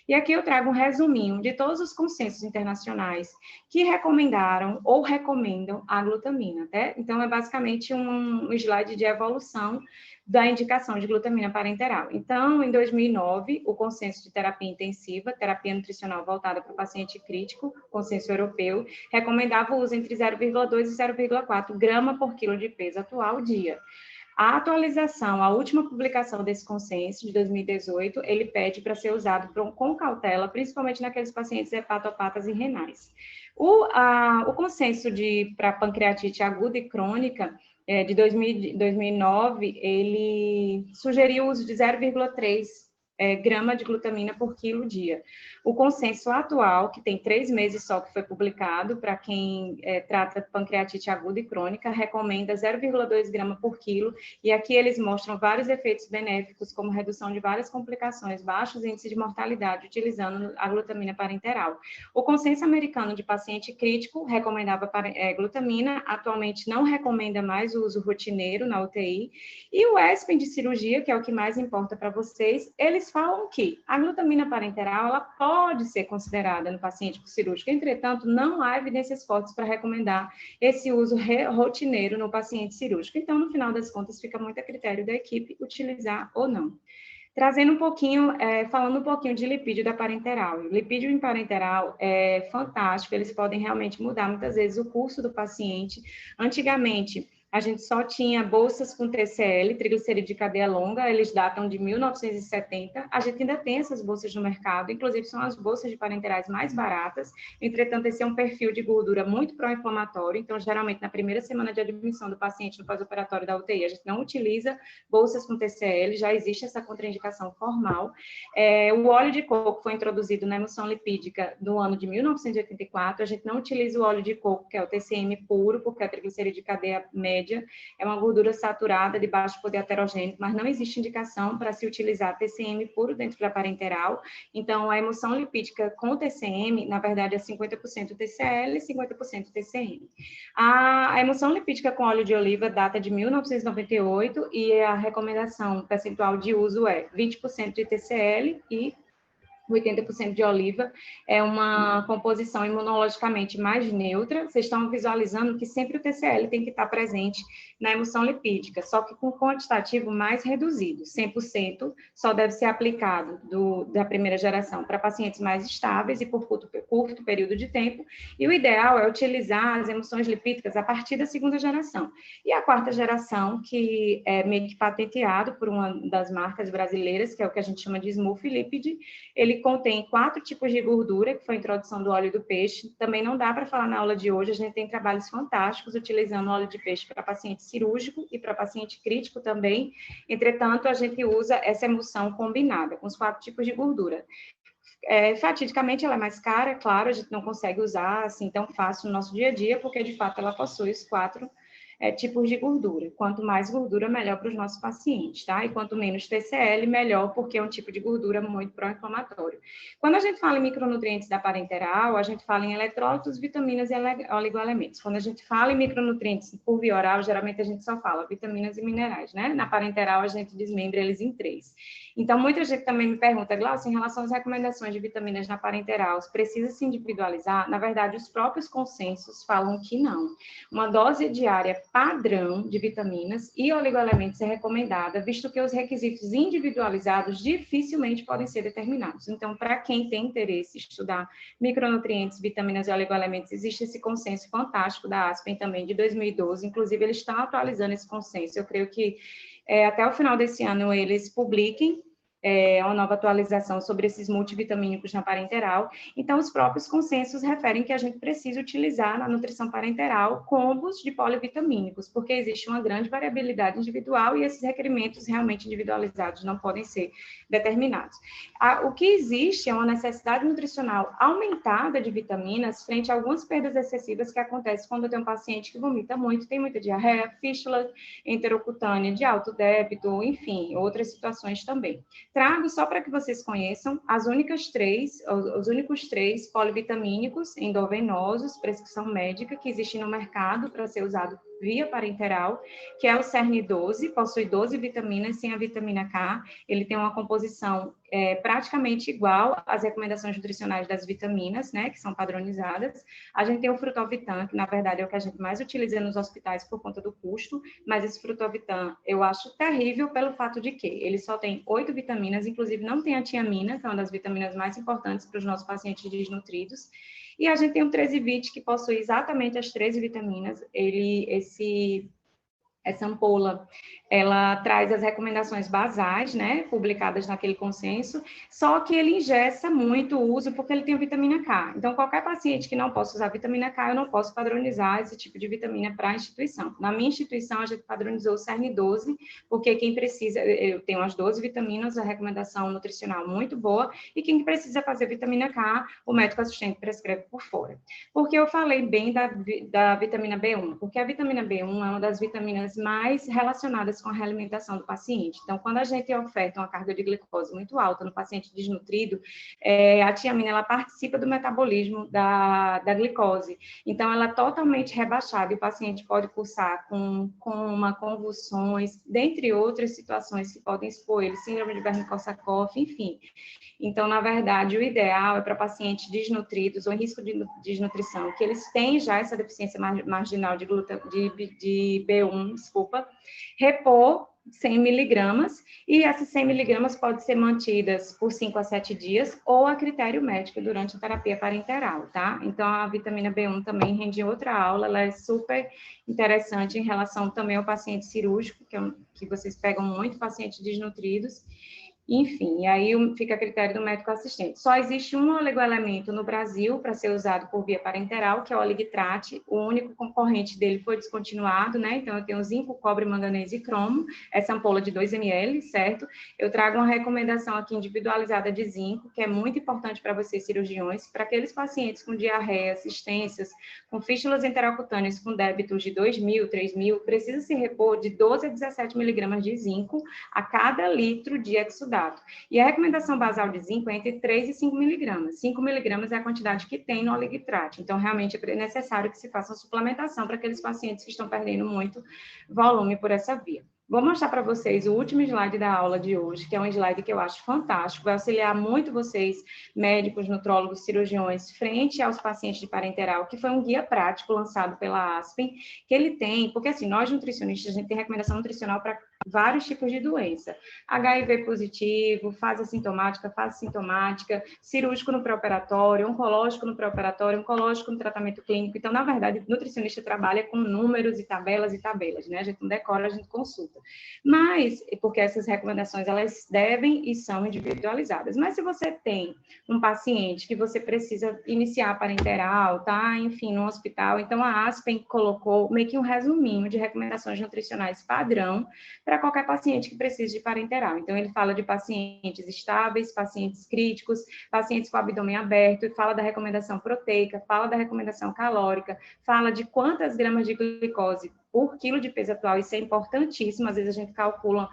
E aqui eu trago um resuminho de todos os consensos internacionais que recomendaram ou recomendam a glutamina, tá? Então, é basicamente um slide de evolução da indicação de glutamina parenteral. Então, em 2009, o consenso de terapia intensiva, terapia nutricional voltada para o paciente crítico, consenso europeu, recomendava o uso entre 0,2 e 0,4 grama por quilo de peso atual dia. A atualização, a última publicação desse consenso, de 2018, ele pede para ser usado com cautela, principalmente naqueles pacientes hepatopatas e renais. O consenso para pancreatite aguda e crônica, de 2009, ele sugeriu o uso de 0,3 grama de glutamina por quilo dia. O consenso atual, que tem 3 meses só que foi publicado, para quem trata pancreatite aguda e crônica, recomenda 0,2 grama por quilo, e aqui eles mostram vários efeitos benéficos, como redução de várias complicações, baixos índices de mortalidade, utilizando a glutamina parenteral. O consenso americano de paciente crítico recomendava glutamina, atualmente não recomenda mais o uso rotineiro na UTI, e o ESPEN de cirurgia, que é o que mais importa para vocês, eles falam que a glutamina parenteral ela pode ser considerada no paciente cirúrgico, entretanto, não há evidências fortes para recomendar esse uso rotineiro no paciente cirúrgico. Então, no final das contas, fica muito a critério da equipe utilizar ou não. Trazendo um pouquinho, falando um pouquinho de lipídio da parenteral. O lipídio em parenteral é fantástico, eles podem realmente mudar muitas vezes o curso do paciente. Antigamente, a gente só tinha bolsas com TCL, triglicerídeo de cadeia longa, eles datam de 1970. A gente ainda tem essas bolsas no mercado, inclusive são as bolsas de parenterais mais baratas. Entretanto, esse é um perfil de gordura muito pró-inflamatório, então, geralmente, na primeira semana de admissão do paciente no pós-operatório da UTI, a gente não utiliza bolsas com TCL, já existe essa contraindicação formal. O óleo de coco foi introduzido na emulsão lipídica no ano de 1984, a gente não utiliza o óleo de coco, que é o TCM puro, porque a triglicerídeo de cadeia média é uma gordura saturada de baixo poder aterogênico, mas não existe indicação para se utilizar TCM puro dentro da parenteral. Então, a emulsão lipídica com TCM, na verdade, é 50% TCL e 50% TCM. A emulsão lipídica com óleo de oliva data de 1998 e a recomendação percentual de uso é 20% de TCL e 80% de oliva, é uma composição imunologicamente mais neutra. Vocês estão visualizando que sempre o TCL tem que estar presente na emulsão lipídica, só que com quantitativo mais reduzido. 100% só deve ser aplicado da primeira geração para pacientes mais estáveis e por curto período de tempo, e o ideal é utilizar as emulsões lipídicas a partir da segunda geração. E a quarta geração, que é meio que patenteado por uma das marcas brasileiras, que é o que a gente chama de Smooth Lipid, ele contém 4 tipos de gordura, que foi a introdução do óleo do peixe. Também não dá para falar na aula de hoje, a gente tem trabalhos fantásticos utilizando óleo de peixe para paciente cirúrgico e para paciente crítico também. Entretanto, a gente usa essa emulsão combinada com os 4 tipos de gordura. Fatidicamente, ela é mais cara, claro, a gente não consegue usar assim tão fácil no nosso dia a dia, porque, de fato, ela possui os 4 tipos de gordura. Quanto mais gordura, melhor para os nossos pacientes, tá? E quanto menos TCL, melhor, porque é um tipo de gordura muito pró-inflamatório. Quando a gente fala em micronutrientes da parenteral, a gente fala em eletrólitos, vitaminas e oligoelementos. Quando a gente fala em micronutrientes por via oral, geralmente a gente só fala vitaminas e minerais, né? Na parenteral, a gente desmembra eles em 3. Então, muita gente também me pergunta, Glaucia, em relação às recomendações de vitaminas na parenteral, precisa se individualizar? Na verdade, os próprios consensos falam que não. Uma dose diária padrão de vitaminas e oligoelementos é recomendada, visto que os requisitos individualizados dificilmente podem ser determinados. Então, para quem tem interesse em estudar micronutrientes, vitaminas e oligoelementos, existe esse consenso fantástico da Aspen também, de 2012. Inclusive, eles estão atualizando esse consenso. Eu creio que até o final desse ano eles publiquem uma nova atualização sobre esses multivitamínicos na parenteral. Então, os próprios consensos referem que a gente precisa utilizar na nutrição parenteral combos de polivitamínicos, porque existe uma grande variabilidade individual e esses requerimentos realmente individualizados não podem ser determinados. O que existe é uma necessidade nutricional aumentada de vitaminas frente a algumas perdas excessivas que acontecem quando tem um paciente que vomita muito, tem muita diarreia, fístula enterocutânea de alto débito, enfim, outras situações também. Trago só para que vocês conheçam os únicos 3 polivitamínicos endovenosos, prescrição médica, que existem no mercado para ser usado via parenteral, que é o Cerne 12, possui 12 vitaminas sem a vitamina K, ele tem uma composição praticamente igual às recomendações nutricionais das vitaminas, né, que são padronizadas. A gente tem o Frutovitan, que na verdade é o que a gente mais utiliza nos hospitais por conta do custo, mas esse Frutovitan eu acho terrível pelo fato de que ele só tem 8 vitaminas, inclusive não tem a tiamina, que é uma das vitaminas mais importantes para os nossos pacientes desnutridos. E a gente tem o 13-Vit, que possui exatamente as 13 vitaminas. Essa ampola, ela traz as recomendações basais, né, publicadas naquele consenso, só que ele engessa muito o uso porque ele tem a vitamina K. Então, qualquer paciente que não possa usar vitamina K, eu não posso padronizar esse tipo de vitamina para a instituição. Na minha instituição, a gente padronizou o Cerne 12, porque quem precisa, eu tenho as 12 vitaminas, a recomendação nutricional muito boa, e quem precisa fazer vitamina K, o médico assistente prescreve por fora. Porque eu falei bem da vitamina B1, porque a vitamina B1 é uma das vitaminas mais relacionadas com a realimentação do paciente. Então, quando a gente oferta uma carga de glicose muito alta no paciente desnutrido, a tiamina ela participa do metabolismo da glicose. Então, ela é totalmente rebaixada e o paciente pode cursar com coma, convulsões, dentre outras situações que podem expor ele, síndrome de Wernicke-Korsakoff, enfim. Então, na verdade, o ideal é para pacientes desnutridos ou em risco de desnutrição, que eles têm já essa deficiência marginal de B1, repor 100 miligramas, e essas 100 miligramas podem ser mantidas por 5 a 7 dias, ou a critério médico durante a terapia parenteral, tá? Então, a vitamina B1 também rende outra aula, ela é super interessante em relação também ao paciente cirúrgico, que vocês pegam muito pacientes desnutridos. Enfim, aí fica a critério do médico assistente. Só existe um oligoelemento no Brasil para ser usado por via parenteral, que é o Oligtrate. O único concorrente dele foi descontinuado, né? Então, eu tenho zinco, cobre, manganês e cromo, essa ampola de 2 ml, certo? Eu trago uma recomendação aqui individualizada de zinco, que é muito importante para vocês, cirurgiões, para aqueles pacientes com diarreias extensas, com fístulas enterocutâneas com débitos de 2.000, 3.000, precisa se repor de 12 a 17 miligramas de zinco a cada litro de exudato. E a recomendação basal de zinco é entre 3 e 5 miligramas. 5 miligramas é a quantidade que tem no Oligtrate. Então, realmente é necessário que se faça uma suplementação para aqueles pacientes que estão perdendo muito volume por essa via. Vou mostrar para vocês o último slide da aula de hoje, que é um slide que eu acho fantástico, vai auxiliar muito vocês, médicos, nutrólogos, cirurgiões, frente aos pacientes de parenteral, que foi um guia prático lançado pela Aspen, que ele tem, porque assim, nós nutricionistas, a gente tem recomendação nutricional para vários tipos de doença, HIV positivo, fase assintomática, fase sintomática, cirúrgico no pré-operatório, oncológico no pré-operatório, oncológico no tratamento clínico. Então, na verdade, o nutricionista trabalha com números e tabelas, né? A gente não decora, a gente consulta. Mas, porque essas recomendações, elas devem e são individualizadas. Mas se você tem um paciente que você precisa iniciar parenteral, tá? Enfim, no hospital, então a Aspen colocou meio que um resuminho de recomendações nutricionais padrão para qualquer paciente que precise de parenteral. Então, ele fala de pacientes estáveis, pacientes críticos, pacientes com o abdômen aberto, e fala da recomendação proteica, fala da recomendação calórica, fala de quantas gramas de glicose por quilo de peso atual. Isso é importantíssimo. Às vezes a gente calcula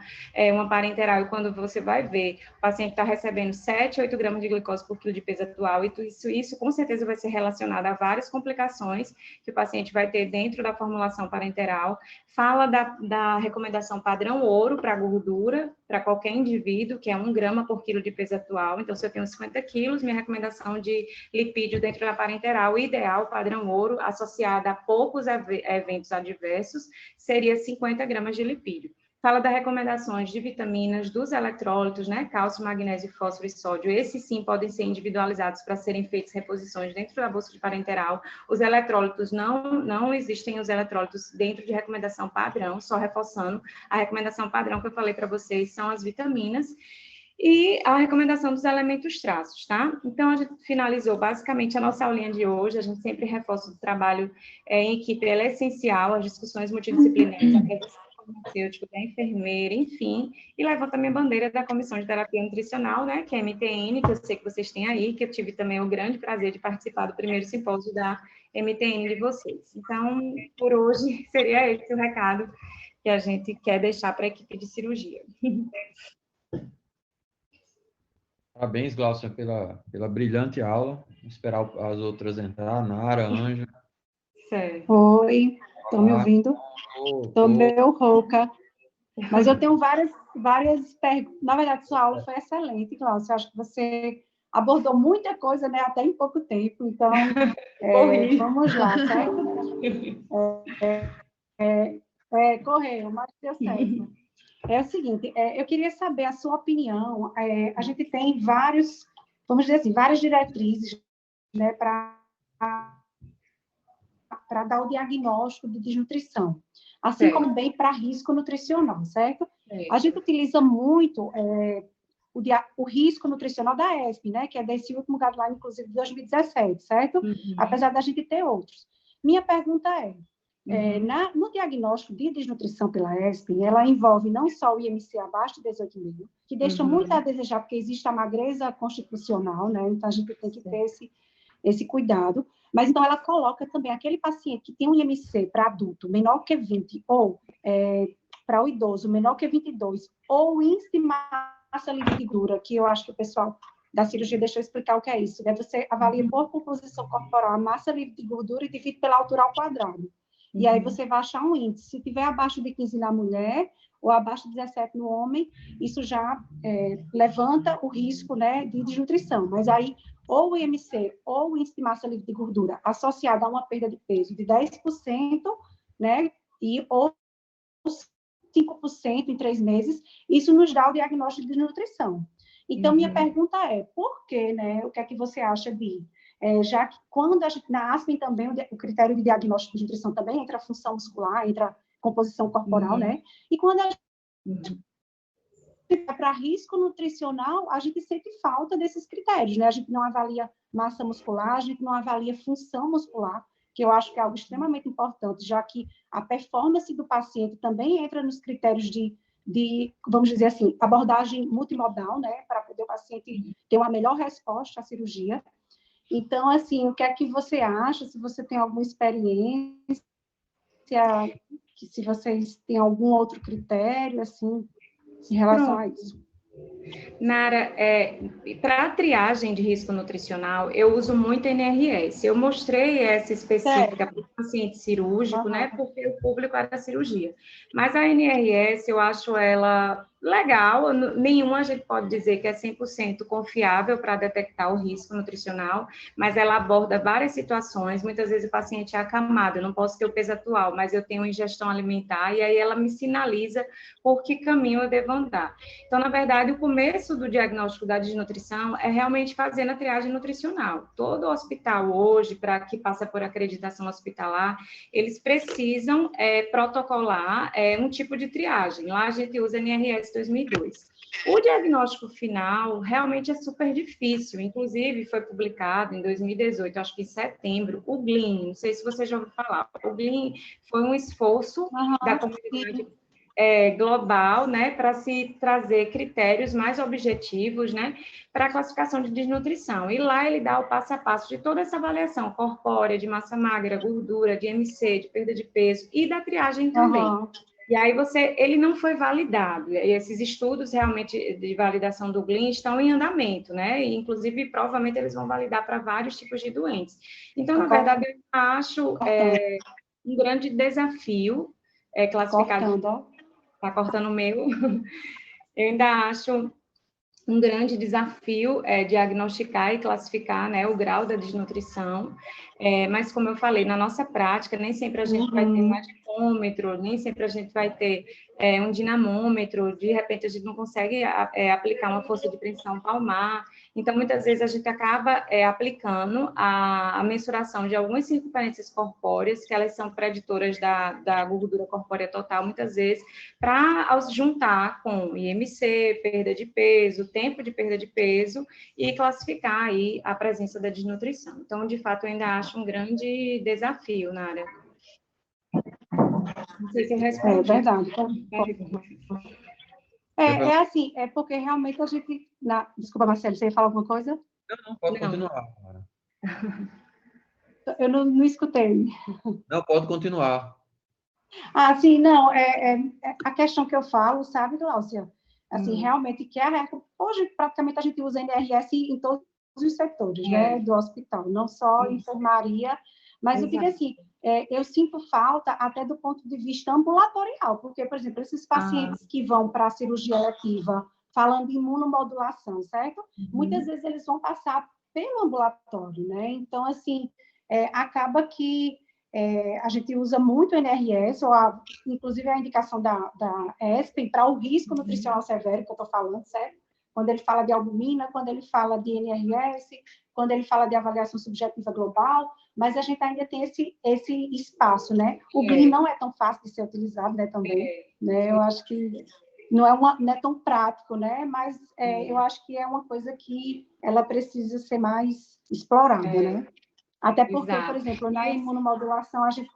uma parenteral e quando você vai ver, o paciente está recebendo 7, 8 gramas de glicose por quilo de peso atual, e isso com certeza vai ser relacionado a várias complicações que o paciente vai ter dentro da formulação parenteral. Fala da recomendação padrão ouro para gordura, para qualquer indivíduo, que é 1 grama por quilo de peso atual. Então, se eu tenho 50 quilos, minha recomendação de lipídio dentro da parenteral ideal, padrão ouro, associada a poucos eventos adversos, seria 50 gramas de lipídio. Fala das recomendações de vitaminas, dos eletrólitos, né? Cálcio, magnésio, fósforo e sódio. Esses sim podem ser individualizados para serem feitas reposições dentro da bolsa de parenteral. Os eletrólitos, não existem os eletrólitos dentro de recomendação padrão, só reforçando a recomendação padrão que eu falei para vocês, são as vitaminas. E a recomendação dos elementos traços, tá? Então, a gente finalizou basicamente a nossa aulinha de hoje. A gente sempre reforça o trabalho em equipe, ela é essencial, as discussões multidisciplinares, a revisão farmacêutica, da enfermeira, enfim, e levanta a minha bandeira da Comissão de Terapia Nutricional, né, que é a MTN, que eu sei que vocês têm aí, que eu tive também o grande prazer de participar do primeiro simpósio da MTN de vocês. Então, por hoje, seria esse o recado que a gente quer deixar para a equipe de cirurgia. Parabéns, Glaucia, pela brilhante aula. Vamos esperar as outras entrar, Nara, Ângela. Certo. Oi, estão me ouvindo? Estou meio rouca, mas eu tenho várias perguntas. Na verdade, sua aula foi excelente, Glaucia. Acho que você abordou muita coisa, né, até em pouco tempo. Então, vamos lá, certo? Correu, mas deu certo. É o seguinte, eu queria saber a sua opinião. A gente tem vamos dizer assim, várias diretrizes, né, para dar o diagnóstico de desnutrição, assim como também para risco nutricional, certo? A gente utiliza muito o risco nutricional da ESP, né, que é desse último guideline, inclusive, de 2017, certo? Apesar da gente ter outros. Minha pergunta no diagnóstico de desnutrição pela ESP, ela envolve não só o IMC abaixo de 18,5, que deixa muito a desejar, porque existe a magreza constitucional, né? Então, a gente tem que ter esse cuidado. Mas, então, ela coloca também aquele paciente que tem um IMC para adulto menor que 20, ou para o idoso menor que 22, ou índice de massa livre de gordura, que eu acho que o pessoal da cirurgia deixa eu explicar o que é isso. Né? Você avalia por composição corporal a massa livre de gordura e divide pela altura ao quadrado. E aí você vai achar um índice. Se tiver abaixo de 15 na mulher, ou abaixo de 17 no homem, isso já levanta o risco, né, de desnutrição. Mas aí, ou o IMC, ou o índice de massa livre de gordura, associado a uma perda de peso de 10%, né, ou 5% em 3 meses, isso nos dá o diagnóstico de desnutrição. Então, minha pergunta é, por que, né, o que é que você acha de... já que quando na ASPEN também o critério de diagnóstico de nutrição também entra a função muscular, entra a composição corporal, né? E quando a gente vai para risco nutricional, a gente sente falta desses critérios, né? A gente não avalia massa muscular, a gente não avalia função muscular, que eu acho que é algo extremamente importante, já que a performance do paciente também entra nos critérios de vamos dizer assim, abordagem multimodal, né? Para poder o paciente ter uma melhor resposta à cirurgia. Então, assim, o que é que você acha? Se você tem alguma experiência, se vocês têm algum outro critério, assim, em relação a isso. Nara, para a triagem de risco nutricional, eu uso muito a NRS. Eu mostrei essa específica para o paciente cirúrgico, né? Porque o público era cirurgia. Mas a NRS, eu acho ela legal, nenhuma a gente pode dizer que é 100% confiável para detectar o risco nutricional, mas ela aborda várias situações. Muitas vezes o paciente é acamado, eu não posso ter o peso atual, mas eu tenho ingestão alimentar, e aí ela me sinaliza por que caminho eu devo andar. Então, na verdade, o começo do diagnóstico da desnutrição é realmente fazendo a triagem nutricional. Todo hospital hoje, para que passa por acreditação hospitalar, eles precisam protocolar um tipo de triagem. Lá a gente usa NRS 2002. O diagnóstico final realmente é super difícil, inclusive foi publicado em 2018, acho que em setembro, o GLIN, não sei se você já ouviu falar, o GLIN foi um esforço da comunidade global, né, para se trazer critérios mais objetivos, né, para a classificação de desnutrição. E lá ele dá o passo a passo de toda essa avaliação corpórea, de massa magra, gordura, de IMC, de perda de peso e da triagem também. Aham. E aí ele não foi validado. E esses estudos realmente de validação do GLIN estão em andamento, né? E, inclusive, provavelmente eles vão validar para vários tipos de doentes. Então, na verdade, eu acho um grande desafio classificar. Cortando, ó. Está cortando o meu. Eu ainda acho um grande desafio diagnosticar e classificar, né, o grau da desnutrição, mas como eu falei, na nossa prática, nem sempre a gente vai ter um adipômetro, nem sempre a gente vai ter um dinamômetro, de repente a gente não consegue aplicar uma força de pressão palmar, então muitas vezes a gente acaba aplicando a mensuração de algumas circunferências corpóreas, que elas são preditoras da gordura corpórea total, muitas vezes, para juntar com IMC, perda de peso, tempo de perda de peso e classificar aí a presença da desnutrição. Então, de fato, eu ainda acho um grande desafio na área. Não sei se eu respondi. É verdade. Assim, porque realmente a gente... Desculpa, Marcelo, você ia falar alguma coisa? Não, pode continuar. Eu não escutei. Não, pode continuar. Sim, não, a questão que eu falo, sabe, Gláucia? Assim, realmente, que hoje praticamente a gente usa NRS em todos os setores, né, do hospital, não só enfermaria, mas eu digo assim, eu sinto falta até do ponto de vista ambulatorial, porque, por exemplo, esses pacientes que vão para a cirurgia eletiva, falando de imunomodulação, certo? Muitas vezes eles vão passar pelo ambulatório, né? Então, assim, acaba que a gente usa muito o NRS, inclusive a indicação da ESPEN, para o risco nutricional severo, que eu estou falando, certo? Quando ele fala de albumina, quando ele fala de NRS, quando ele fala de avaliação subjetiva global, mas a gente ainda tem esse espaço, né? O GLIN não é tão fácil de ser utilizado, né, também, né? Eu acho que não é tão prático, né? Mas eu acho que é uma coisa que ela precisa ser mais explorada, né? Até porque, por exemplo, na imunomodulação, a gente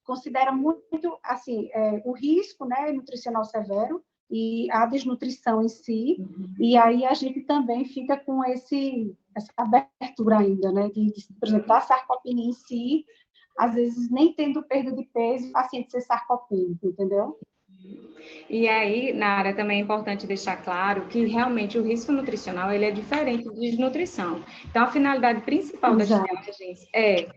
considera muito, assim, o risco, né, nutricional severo e a desnutrição em si, e aí a gente também fica com essa abertura ainda, né, por exemplo, da sarcopenia em si, às vezes nem tendo perda de peso, o paciente ser sarcopênico, entendeu? E aí, na área também é importante deixar claro que realmente o risco nutricional ele é diferente de desnutrição. Então, a finalidade principal das triagens é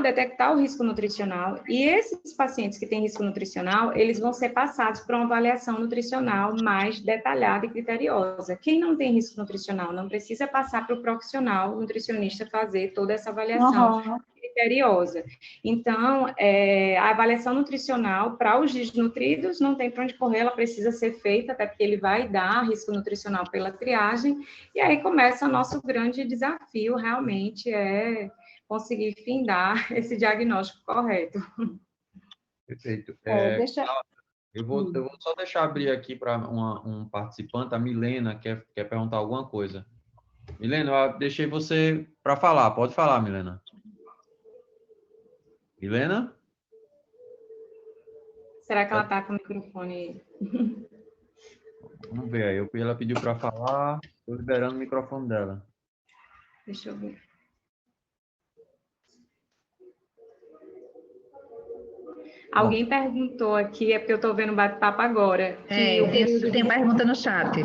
detectar o risco nutricional, e esses pacientes que têm risco nutricional, eles vão ser passados para uma avaliação nutricional mais detalhada e criteriosa. Quem não tem risco nutricional não precisa passar para o profissional nutricionista fazer toda essa avaliação criteriosa. Então, a avaliação nutricional para os desnutridos não tem para onde correr, ela precisa ser feita, até porque ele vai dar risco nutricional pela triagem, e aí começa o nosso grande desafio, realmente, conseguir findar esse diagnóstico correto. Perfeito. Eu vou só deixar abrir aqui para um participante, a Milena, quer perguntar alguma coisa. Milena, eu deixei você para falar. Pode falar, Milena. Milena? Será que ela está com o microfone? Vamos ver aí. Ela pediu para falar. Estou liberando o microfone dela. Deixa eu ver. Alguém perguntou aqui, é porque eu estou vendo o bate-papo agora. Tem pergunta no chat.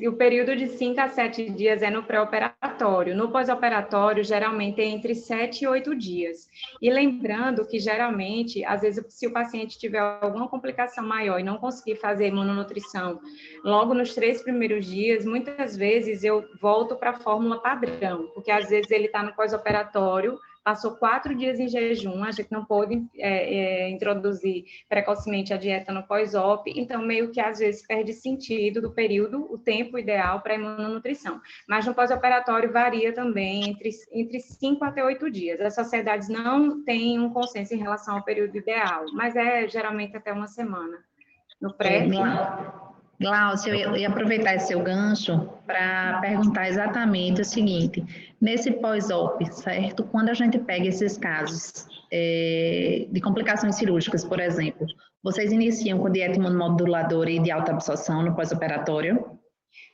O período de 5 a 7 dias é no pré-operatório. No pós-operatório, geralmente é entre 7 e 8 dias. E lembrando que, geralmente, às vezes, se o paciente tiver alguma complicação maior e não conseguir fazer imunonutrição logo nos 3 primeiros dias, muitas vezes eu volto para a fórmula padrão, porque às vezes ele está no pós-operatório, passou 4 dias em jejum, a gente não pôde introduzir precocemente a dieta no pós-op, então meio que às vezes perde sentido do período, o tempo ideal para a imunonutrição. Mas no pós-operatório varia também entre 5 até 8 dias. As sociedades não têm um consenso em relação ao período ideal, mas geralmente até uma semana. No pré... Gláucia, eu ia aproveitar esse seu gancho para perguntar exatamente o seguinte: nesse pós-op, certo? Quando a gente pega esses casos de complicações cirúrgicas, por exemplo, vocês iniciam com dieta imunomoduladora e de alta absorção no pós-operatório?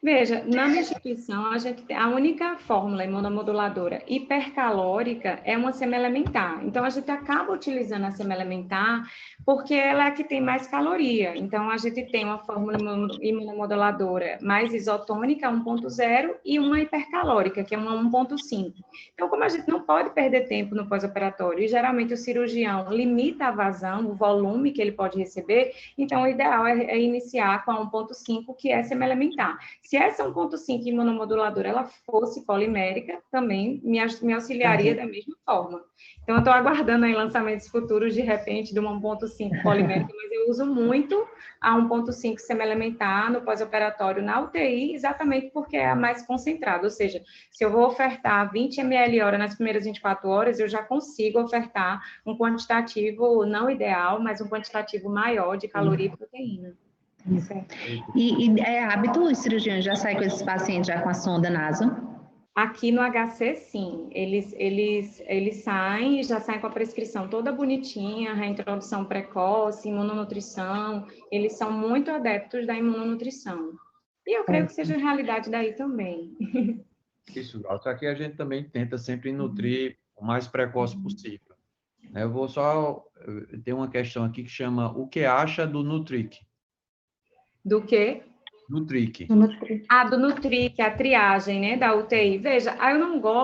Veja, na minha instituição, a gente tem a única fórmula imunomoduladora hipercalórica é uma semi-elementar. Então, a gente acaba utilizando a semi-elementar porque ela é a que tem mais caloria. Então, a gente tem uma fórmula imunomoduladora mais isotônica, 1.0, e uma hipercalórica, que é uma 1.5. Então, como a gente não pode perder tempo no pós-operatório, e geralmente o cirurgião limita a vazão, o volume que ele pode receber, então o ideal é iniciar com a 1.5, que é semi-elementar. Se essa 1.5 imunomoduladora ela fosse polimérica, também me auxiliaria da mesma forma. Então, eu estou aguardando aí lançamentos futuros, de repente, de uma 1.5 polimérica, mas eu uso muito a 1.5 semi-elementar no pós-operatório na UTI, exatamente porque é a mais concentrada. Ou seja, se eu vou ofertar 20 ml hora nas primeiras 24 horas, eu já consigo ofertar um quantitativo não ideal, mas um quantitativo maior de caloria e proteína. E é hábito os cirurgiões já saem com esses pacientes já com a sonda naso? Aqui no HC, sim, eles saem, já saem com a prescrição toda bonitinha, reintrodução precoce, imunonutrição, eles são muito adeptos da imunonutrição. E eu creio que seja realidade daí também. Isso, só que a gente também tenta sempre nutrir o mais precoce possível. Eu vou só ter uma questão aqui que chama o que acha do Nutric? Do quê? Nutric. Do Nutric, a triagem, né, da UTI. Veja,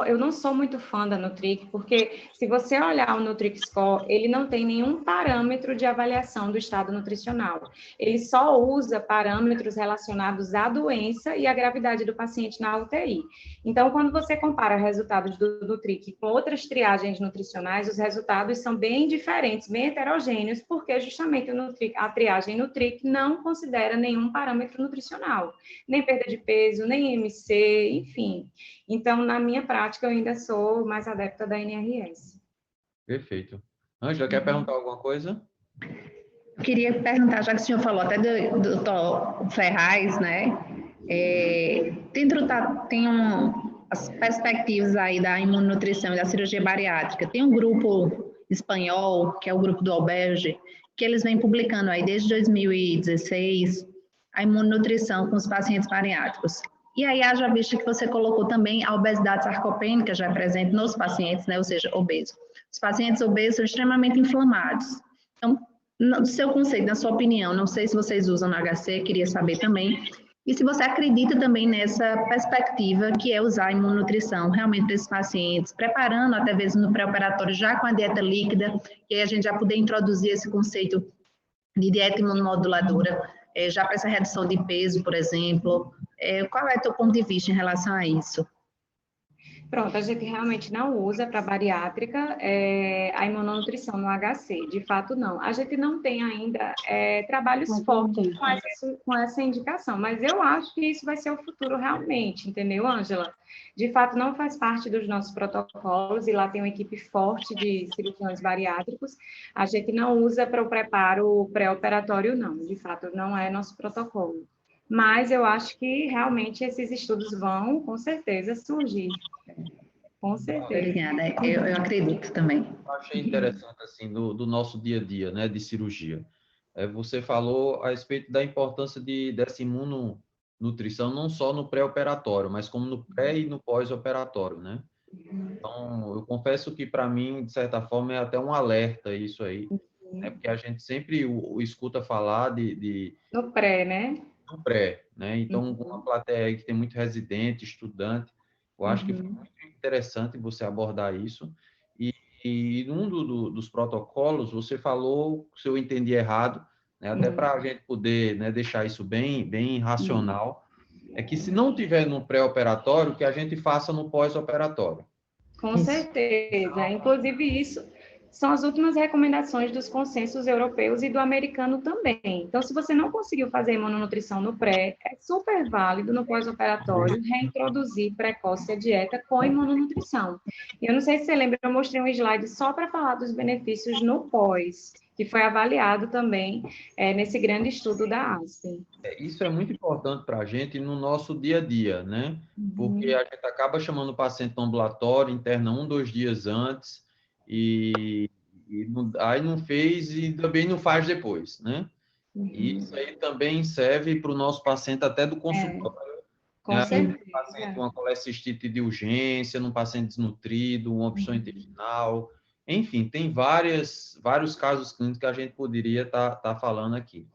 eu não sou muito fã da Nutric, porque se você olhar o Nutric Score, ele não tem nenhum parâmetro de avaliação do estado nutricional. Ele só usa parâmetros relacionados à doença e à gravidade do paciente na UTI. Então, quando você compara resultados do Nutric com outras triagens nutricionais, os resultados são bem diferentes, bem heterogêneos, porque justamente a triagem Nutric não considera nenhum parâmetro nutricional. Nem perda de peso, nem MC, enfim. Então, na minha prática, eu ainda sou mais adepta da NRS. Perfeito. Ângela, quer perguntar alguma coisa? Eu queria perguntar, já que o senhor falou até do Dr. Ferraz, né? Tem as perspectivas aí da imunonutrição e da cirurgia bariátrica. Tem um grupo espanhol, que é o grupo do Alberge, que eles vêm publicando aí desde 2016 a imunonutrição com os pacientes bariátricos. E aí, haja vista que você colocou também a obesidade sarcopênica já presente nos pacientes, né, ou seja, obesos. Os pacientes obesos são extremamente inflamados. Então, no seu conceito, na sua opinião, não sei se vocês usam no HC, queria saber também, e se você acredita também nessa perspectiva que é usar a imunonutrição realmente para esses pacientes, preparando até mesmo no pré-operatório já com a dieta líquida, e aí a gente já poder introduzir esse conceito de dieta imunomoduladora, já para essa redução de peso, por exemplo. Qual é o teu ponto de vista em relação a isso? Pronto, a gente realmente não usa para bariátrica a imunonutrição no HC, de fato não. A gente não tem ainda trabalhos fortes com essa indicação, mas eu acho que isso vai ser o futuro realmente, entendeu, Ângela? De fato, não faz parte dos nossos protocolos, e lá tem uma equipe forte de cirurgiões bariátricos. A gente não usa para o preparo pré-operatório, não, de fato, não é nosso protocolo. Mas eu acho que realmente esses estudos vão, com certeza, surgir. Com certeza. Obrigada, eu acredito também. Eu achei interessante, assim, do nosso dia a dia, né, de cirurgia. Você falou a respeito da importância dessa imunonutrição, não só no pré-operatório, mas como no pré e no pós-operatório, né? Então, eu confesso que, para mim, de certa forma, é até um alerta isso aí, né? Porque a gente sempre escuta falar No pré, né? no pré, né? Então, uma plateia aí que tem muito residente, estudante, eu acho que foi muito interessante você abordar isso. E num dos protocolos, você falou, se eu entendi errado, né, até para a gente poder, né, deixar isso bem racional, é que se não tiver no pré-operatório, que a gente faça no pós-operatório. Com certeza. Inclusive, isso são as últimas recomendações dos consensos europeus e do americano também. Então, se você não conseguiu fazer imunonutrição no pré, é super válido no pós-operatório reintroduzir precoce a dieta com imunonutrição. Eu não sei se você lembra, eu mostrei um slide só para falar dos benefícios no pós, que foi avaliado também nesse grande estudo da ASPEN. Isso é muito importante para a gente no nosso dia a dia, né? Porque a gente acaba chamando o paciente no ambulatório, interna 1, 2 dias antes, e aí não fez e também não faz depois, né? E isso aí também serve para o nosso paciente até do consultório. Com certeza. Um paciente, uma colecistite de urgência, num paciente desnutrido, uma obstrução intestinal, enfim, tem vários casos clínicos que a gente poderia tá falando aqui.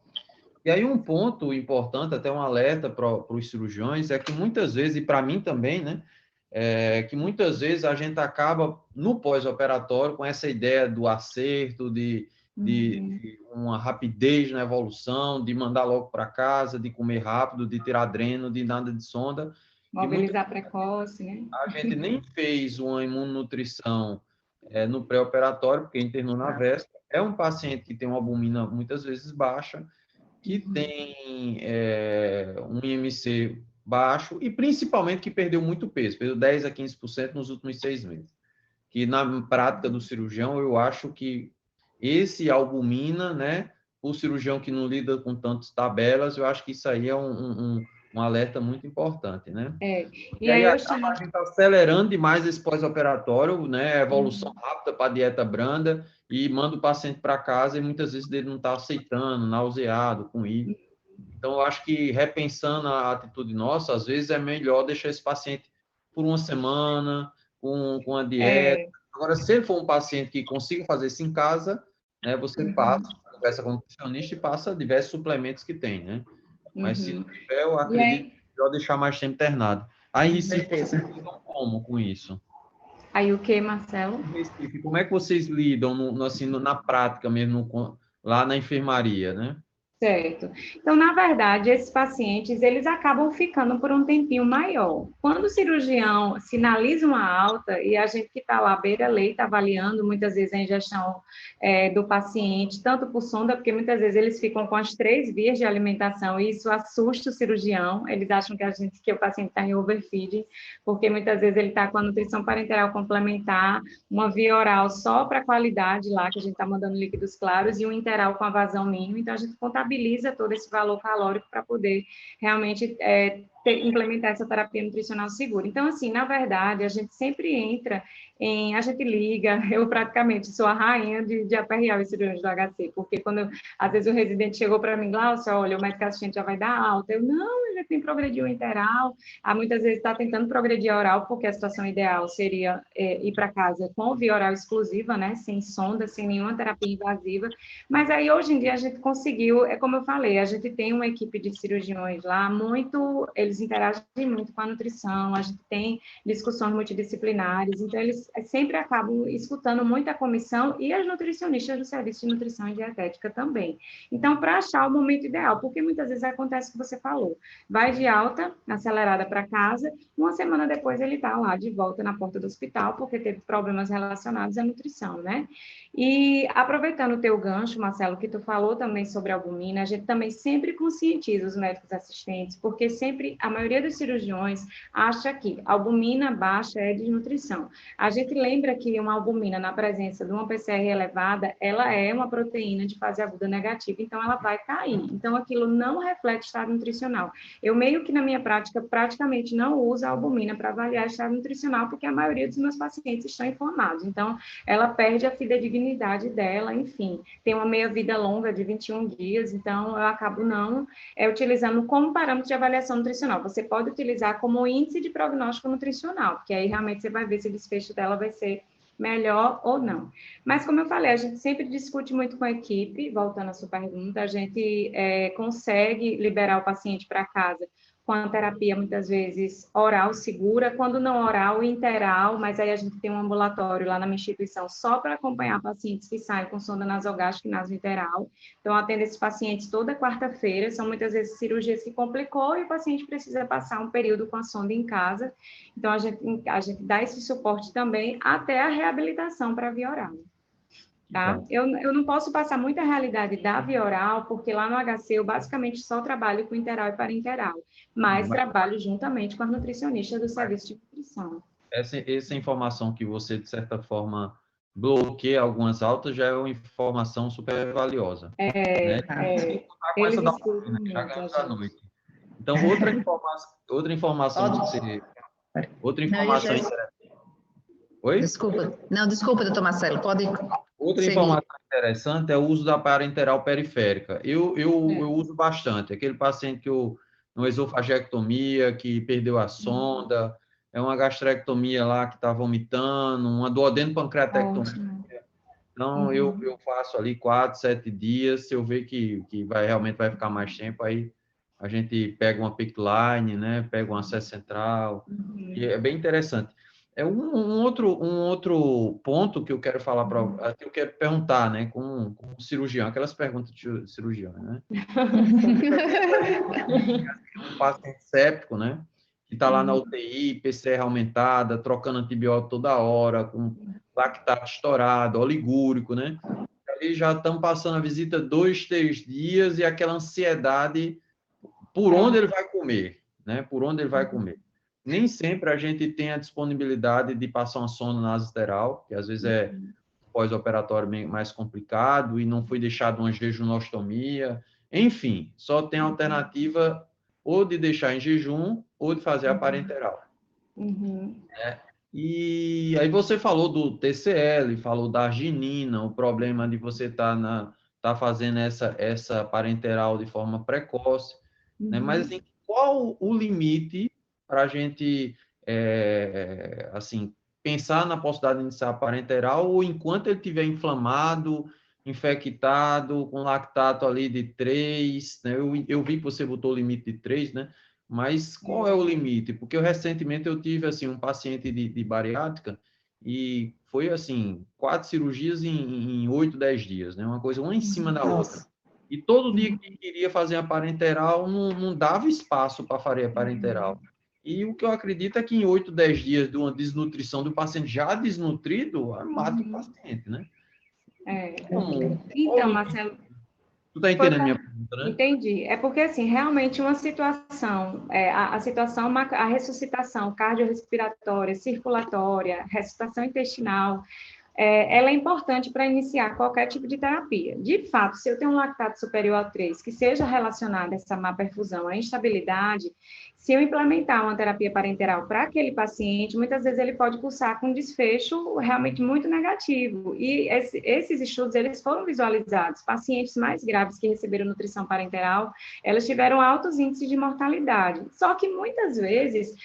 E aí um ponto importante, até um alerta para os cirurgiões, é que muitas vezes, e para mim também, né, que muitas vezes a gente acaba no pós-operatório com essa ideia do acerto, de uma rapidez na evolução, de mandar logo para casa, de comer rápido, de tirar dreno, de nada de sonda. Mobilizar precoce, né? A gente nem fez uma imunonutrição no pré-operatório, porque internou na véspera. É um paciente que tem uma albumina muitas vezes baixa, que tem um IMC baixo e principalmente que perdeu muito peso, perdeu 10 a 15% nos últimos 6 meses. Que na prática do cirurgião, eu acho que esse albumina, né, o cirurgião que não lida com tantas tabelas, eu acho que isso aí é um alerta muito importante, né? E aí a gente está acelerando demais esse pós-operatório, né, evolução rápida para a dieta branda, e manda o paciente para casa e muitas vezes ele não está aceitando, nauseado com isso. Então, eu acho que repensando a atitude nossa, às vezes é melhor deixar esse paciente por uma semana, com a dieta. Agora, se ele for um paciente que consiga fazer isso em casa, né, você conversa com o nutricionista e passa diversos suplementos que tem, né? Mas se não tiver, eu acredito que é melhor deixar mais tempo internado. Aí, se vocês lidam como com isso? Aí o que, Marcelo? Recife, como é que vocês lidam assim, na prática mesmo, lá na enfermaria, né? Certo. Então, na verdade, esses pacientes, eles acabam ficando por um tempinho maior. Quando o cirurgião sinaliza uma alta, e a gente que está lá beira-leito avaliando muitas vezes a ingestão do paciente, tanto por sonda, porque muitas vezes eles ficam com as 3 vias de alimentação, e isso assusta o cirurgião, eles acham que o paciente está em overfeeding, porque muitas vezes ele está com a nutrição parenteral complementar, uma via oral só para qualidade lá, que a gente está mandando líquidos claros, e um interal com a vazão mínima, então a gente contabiliza todo esse valor calórico para poder realmente implementar essa terapia nutricional segura. Então, assim, na verdade, a gente sempre entra a gente liga, eu praticamente sou a rainha de aperrear os cirurgiões do HC, porque quando, às vezes, o residente chegou para mim, Glaucia, olha, o médico assistente já vai dar alta, eu, não, ele tem progredido interal, muitas vezes está tentando progredir a oral, porque a situação ideal seria ir para casa com via oral exclusiva, né, sem sonda, sem nenhuma terapia invasiva, mas aí, hoje em dia, a gente conseguiu, como eu falei, a gente tem uma equipe de cirurgiões lá, eles interagem muito com a nutrição, a gente tem discussões multidisciplinares, então eles sempre acabam escutando muito a comissão e as nutricionistas do serviço de nutrição e dietética também. Então, para achar o momento ideal, porque muitas vezes acontece o que você falou, vai de alta, acelerada para casa, uma semana depois ele está lá de volta na porta do hospital, porque teve problemas relacionados à nutrição, né? E aproveitando o teu gancho, Marcelo, que tu falou também sobre a albumina, a gente também sempre conscientiza os médicos assistentes, porque sempre a maioria dos cirurgiões acha que albumina baixa é desnutrição. A gente lembra que uma albumina na presença de uma PCR elevada, ela é uma proteína de fase aguda negativa, então ela vai cair. Então aquilo não reflete estado nutricional. Eu meio que na minha prática praticamente não uso a albumina para avaliar estado nutricional, porque a maioria dos meus pacientes estão inflamados. Então ela perde a fidedignidade dela, enfim, tem uma meia-vida longa de 21 dias, então eu acabo não utilizando como parâmetro de avaliação nutricional. Você pode utilizar como índice de prognóstico nutricional, porque aí realmente você vai ver se o desfecho dela vai ser melhor ou não. Mas, como eu falei, a gente sempre discute muito com a equipe, voltando à sua pergunta, a gente consegue liberar o paciente para casa com a terapia, muitas vezes, oral segura, quando não oral, interal, mas aí a gente tem um ambulatório lá na minha instituição só para acompanhar pacientes que saem com sonda nasogástrica e nasointeral. Então, eu atendo esses pacientes toda quarta-feira, são muitas vezes cirurgias que complicou e o paciente precisa passar um período com a sonda em casa. Então, a gente dá esse suporte também até a reabilitação para a via oral. Tá? Eu não posso passar muita realidade da via oral, porque lá no HC eu basicamente só trabalho com interal e parenteral, mas trabalho juntamente com as nutricionistas do serviço de nutrição. Essa informação que você, de certa forma, bloqueia algumas altas, já é uma informação super valiosa. Né? Eles escutam muito, noite. Então, outra informação que você... Outra informação interessante. Oi? Desculpa, doutor Marcelo, pode Outra Seria. informação interessante é o uso da parenteral periférica. Eu uso bastante. Aquele paciente que uma esofagectomia, que perdeu a sonda, é uma gastrectomia lá que está vomitando, uma duodeno-pancreatectomia. Ótimo. Então, eu faço ali 4, 7 dias. Se eu ver que realmente vai ficar mais tempo, aí a gente pega uma PICC line, né? Pega um acesso central. E é bem interessante. É um outro ponto que eu quero falar que eu quero perguntar, né, com um cirurgião, aquelas perguntas de cirurgião, né? Um paciente séptico, né, que está lá na UTI, PCR aumentada, trocando antibiótico toda hora, com lactato estourado, oligúrico, né? Ali já estamos passando a visita 2, 3 dias e aquela ansiedade por onde ele vai comer, né? Por onde ele vai comer. Nem sempre a gente tem a disponibilidade de passar uma sonda nasoteral, que às vezes é pós-operatório mais complicado e não foi deixado uma jejunostomia. Enfim, só tem a alternativa ou de deixar em jejum ou de fazer a parenteral. E aí você falou do TCL, falou da arginina, o problema de você estar fazendo essa parenteral de forma precoce, né? Mas assim, qual o limite para a gente assim, pensar na possibilidade de iniciar a parenteral ou enquanto ele estiver inflamado, infectado, com lactato ali de 3, né? Eu vi que você botou o limite de 3, né? Mas qual é o limite? Porque recentemente eu tive assim um paciente de bariátrica e foi assim 4 cirurgias em 8, 10 dias, né? Uma coisa uma em cima da outra. E todo dia que queria fazer a parenteral não dava espaço para fazer a parenteral. E o que eu acredito é que em 8, 10 dias de uma desnutrição do paciente já desnutrido, mata o paciente, né? Então, Marcelo, Tu tá entendendo a minha pergunta, né? entendi. É porque, assim, realmente uma situação, a situação, a ressuscitação cardiorrespiratória, circulatória, ressuscitação intestinal, ela é importante para iniciar qualquer tipo de terapia. De fato, se eu tenho um lactato superior a 3, que seja relacionado a essa má perfusão, a instabilidade, se eu implementar uma terapia parenteral para aquele paciente, muitas vezes ele pode cursar com um desfecho realmente muito negativo. E esses estudos, eles foram visualizados. Pacientes mais graves que receberam nutrição parenteral, elas tiveram altos índices de mortalidade. Só que muitas vezes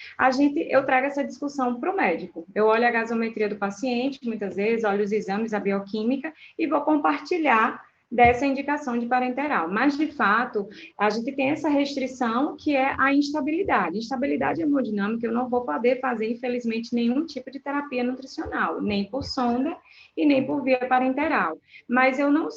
eu trago essa discussão para o médico. Eu olho a gasometria do paciente, muitas vezes, olho os exames, a bioquímica, e vou compartilhar dessa indicação de parenteral. Mas, de fato, a gente tem essa restrição que é a instabilidade. Instabilidade hemodinâmica, eu não vou poder fazer, infelizmente, nenhum tipo de terapia nutricional, nem por sonda e nem por via parenteral. Mas eu não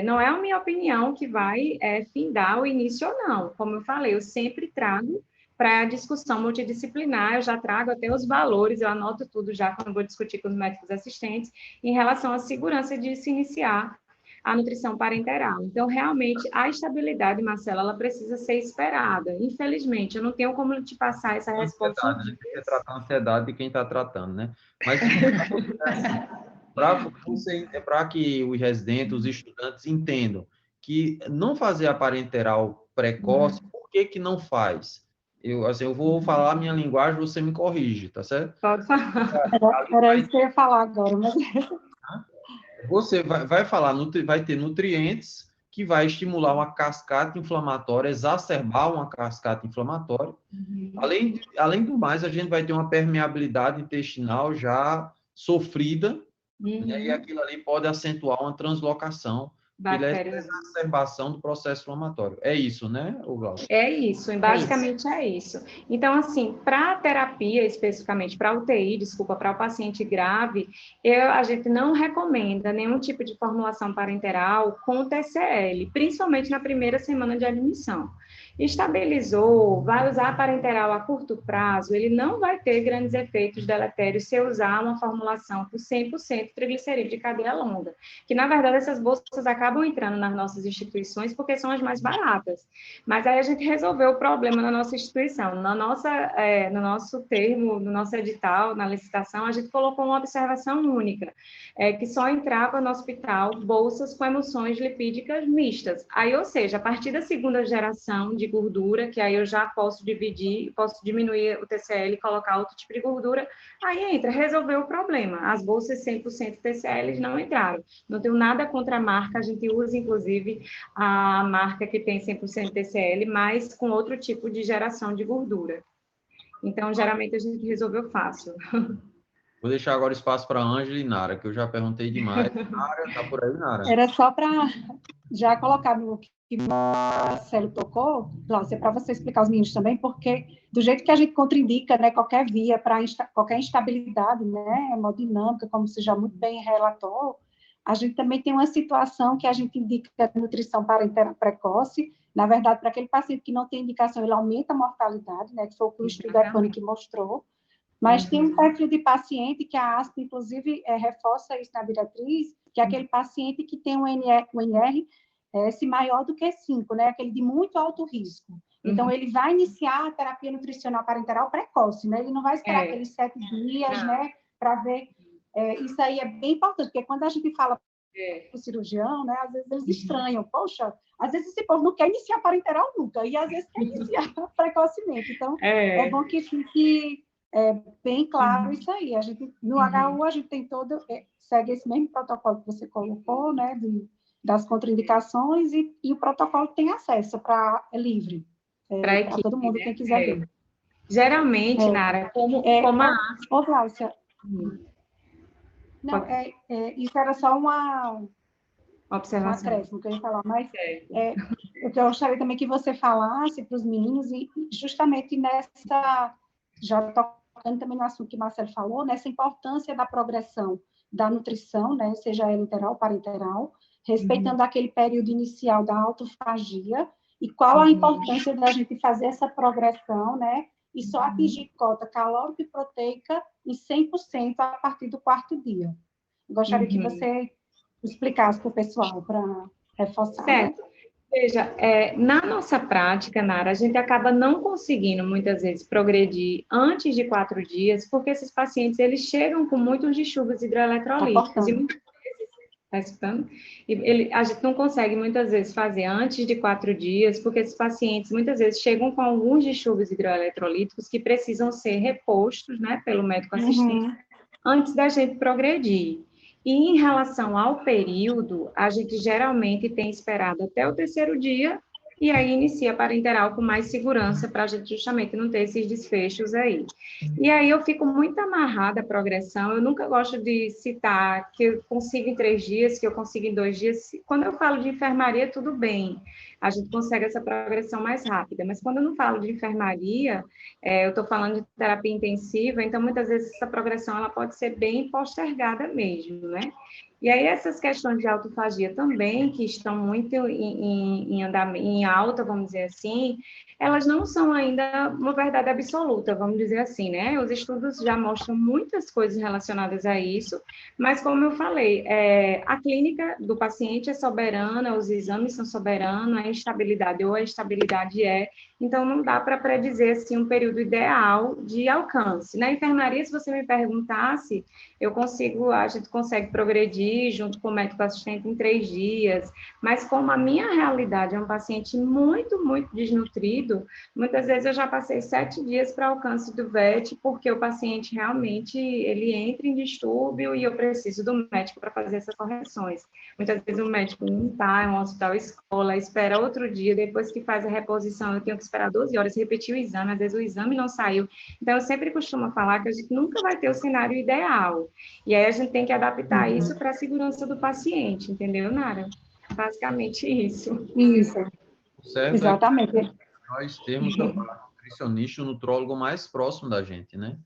não é a minha opinião que vai findar o início ou não. Como eu falei, eu sempre trago para a discussão multidisciplinar, eu já trago até os valores, eu anoto tudo já quando vou discutir com os médicos assistentes, em relação à segurança de se iniciar a nutrição parenteral. Então, realmente, a estabilidade, Marcela, ela precisa ser esperada. Infelizmente, eu não tenho como te passar essa resposta. A gente tem que tratar a ansiedade de quem está tratando, né? Mas para que os residentes, os estudantes entendam que não fazer a parenteral precoce, por que não faz? Eu vou falar a minha linguagem, você me corrige, tá certo? Pode falar. Era isso que eu ia falar agora, mas... Você vai falar, vai ter nutrientes que vai estimular uma cascata inflamatória, exacerbar uma cascata inflamatória. Além do mais, a gente vai ter uma permeabilidade intestinal já sofrida, né, e aquilo ali pode acentuar uma translocação e exacerbação do processo inflamatório. É isso, né, Glaucio? É isso, basicamente é isso. Então, assim, para a terapia, especificamente para a UTI, para o paciente grave, a gente não recomenda nenhum tipo de formulação parenteral com TCL, principalmente na primeira semana de admissão. Estabilizou, vai usar parenteral a curto prazo, ele não vai ter grandes efeitos deletérios se eu usar uma formulação com 100% triglicerídeo de cadeia longa, que, na verdade, essas bolsas acabam entrando nas nossas instituições porque são as mais baratas. Mas aí a gente resolveu o problema na nossa instituição. No nosso termo, no nosso edital, na licitação, a gente colocou uma observação única, que só entrava no hospital bolsas com emulsões lipídicas mistas. Aí, ou seja, a partir da segunda geração de gordura, que aí eu já posso dividir, posso diminuir o TCL e colocar outro tipo de gordura. Aí entra, resolveu o problema. As bolsas 100% TCL não entraram. Não tenho nada contra a marca, a gente usa, inclusive, a marca que tem 100% TCL, mas com outro tipo de geração de gordura. Então, geralmente, a gente resolveu fácil. Vou deixar agora espaço para a Ângela e Nara, que eu já perguntei demais. Nara, tá por aí, Nara? Era só para já colocar no que o Marcelo tocou, Cláudia, para você explicar aos meninos também, porque do jeito que a gente contraindica, né, qualquer via para qualquer instabilidade, né, hemodinâmica, como você já muito bem relatou, a gente também tem uma situação que a gente indica nutrição parenteral precoce. Na verdade, para aquele paciente que não tem indicação, ele aumenta a mortalidade, né, que foi o que o estudo da EPANI que mostrou. Mas tem um perfil de paciente que a ASP, inclusive, reforça isso na diretriz, que é aquele paciente que tem um NR maior do que 5, né? Aquele de muito alto risco. Então, ele vai iniciar a terapia nutricional parenteral precoce, né? Ele não vai esperar aqueles 7 dias, né? Para ver. Isso aí é bem importante, porque quando a gente fala para o cirurgião, né? Às vezes eles estranham. Poxa, às vezes esse povo não quer iniciar parenteral nunca, e às vezes quer iniciar precocemente. Então, é bom que fique bem claro isso aí. A gente, no HU, a gente tem segue esse mesmo protocolo que você colocou, né? Das contraindicações, e o protocolo tem acesso é livre. Para todo mundo, quem quiser ver. Geralmente, Nara, como a... Ô, Gláucia, não, isso era só uma acréscimo que eu ia falar, mas o que eu gostaria também que você falasse para os meninos, e justamente nessa, já tocando também no assunto que o Marcelo falou, nessa importância da progressão da nutrição, né, seja ela enteral ou parenteral, respeitando aquele período inicial da autofagia, e qual a importância da gente fazer essa progressão, né, e só atingir cota calórica e proteica em 100% a partir do 4º dia. Eu gostaria que você explicasse para o pessoal, para reforçar. Certo. Veja, na nossa prática, Nara, a gente acaba não conseguindo, muitas vezes, progredir antes de 4 dias, porque esses pacientes, eles chegam com muitos distúrbios hidroeletrolíticos. Tá escutando? A gente não consegue, muitas vezes, fazer antes de 4 dias, porque esses pacientes, muitas vezes, chegam com alguns distúrbios hidroeletrolíticos que precisam ser repostos, né, pelo médico assistente, antes da gente progredir. E em relação ao período, a gente geralmente tem esperado até o 3º dia, e aí inicia a parenteral com mais segurança, para a gente justamente não ter esses desfechos aí. E aí eu fico muito amarrada à progressão, eu nunca gosto de citar que eu consigo em 3 dias, que eu consigo em 2 dias. Quando eu falo de enfermaria, tudo bem, a gente consegue essa progressão mais rápida, mas quando eu não falo de enfermaria, eu estou falando de terapia intensiva, então muitas vezes essa progressão ela pode ser bem postergada mesmo, né? E aí essas questões de autofagia também, que estão muito em alta, vamos dizer assim, elas não são ainda uma verdade absoluta, vamos dizer assim, né? Os estudos já mostram muitas coisas relacionadas a isso, mas como eu falei, a clínica do paciente é soberana, os exames são soberanos, a instabilidade ou a estabilidade então não dá para predizer assim um período ideal de alcance. Na enfermaria, se você me perguntasse, a gente consegue progredir junto com o médico assistente em 3 dias, mas como a minha realidade é um paciente muito, muito desnutrido, muitas vezes eu já passei 7 dias para alcance do VET, porque o paciente realmente, ele entra em distúrbio e eu preciso do médico para fazer essas correções. Muitas vezes o médico não está, é um hospital escola, espera outro dia, depois que faz a reposição, eu tenho que esperar 12 horas, repetir o exame, às vezes o exame não saiu. Então, eu sempre costumo falar que a gente nunca vai ter o cenário ideal. E aí a gente tem que adaptar isso para a segurança do paciente, entendeu, Nara? Basicamente isso. Isso. Certo, exatamente. Nós temos o nutricionista, o nutrólogo mais próximo da gente, né?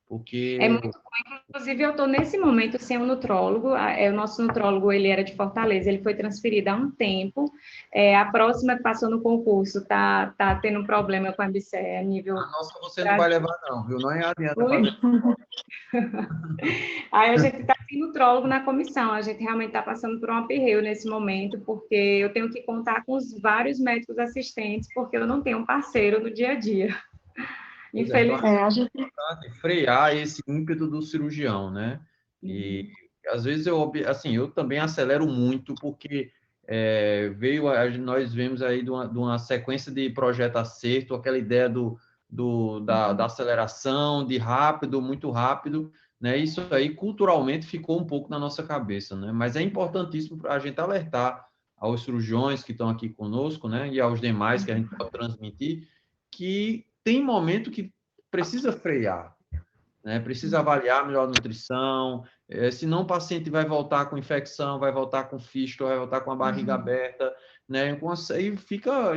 Porque... É muito bom. Inclusive, eu estou nesse momento sem um nutrólogo. O nosso nutrólogo, ele era de Fortaleza, ele foi transferido há um tempo. A próxima que passou no concurso tá tendo um problema com a BCE a nível... A nossa você não vai levar, não, viu? Não adianta fazer. Aí a gente está sem nutrólogo na comissão, a gente realmente está passando por um aperreio nesse momento, porque eu tenho que contar com os vários médicos assistentes, porque eu não tenho um parceiro no dia a dia. Infelizmente. A gente tem que frear esse ímpeto do cirurgião, né? E às vezes eu também acelero muito, porque nós vemos aí de uma sequência de projeto acerto, aquela ideia da aceleração, de rápido, muito rápido, né? Isso aí culturalmente ficou um pouco na nossa cabeça, né? Mas é importantíssimo para a gente alertar aos cirurgiões que estão aqui conosco, né? E aos demais que a gente pode transmitir, que tem momento que precisa frear, né? Precisa avaliar melhor a nutrição, senão o paciente vai voltar com infecção, vai voltar com fístula, vai voltar com a barriga aberta, né?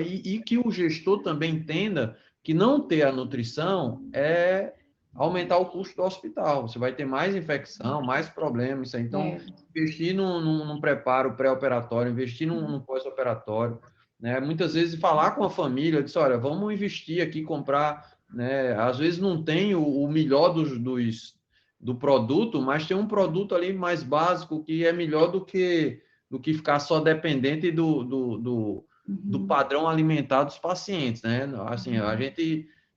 E que o gestor também entenda que não ter a nutrição é aumentar o custo do hospital. Você vai ter mais infecção, mais problemas. Então, investir num preparo pré-operatório, investir num pós-operatório, né? Muitas vezes falar com a família, dizer, olha, vamos investir aqui, comprar, né? Às vezes não tem o melhor do produto, mas tem um produto ali mais básico que é melhor do que ficar só dependente do padrão alimentar dos pacientes, né? Assim,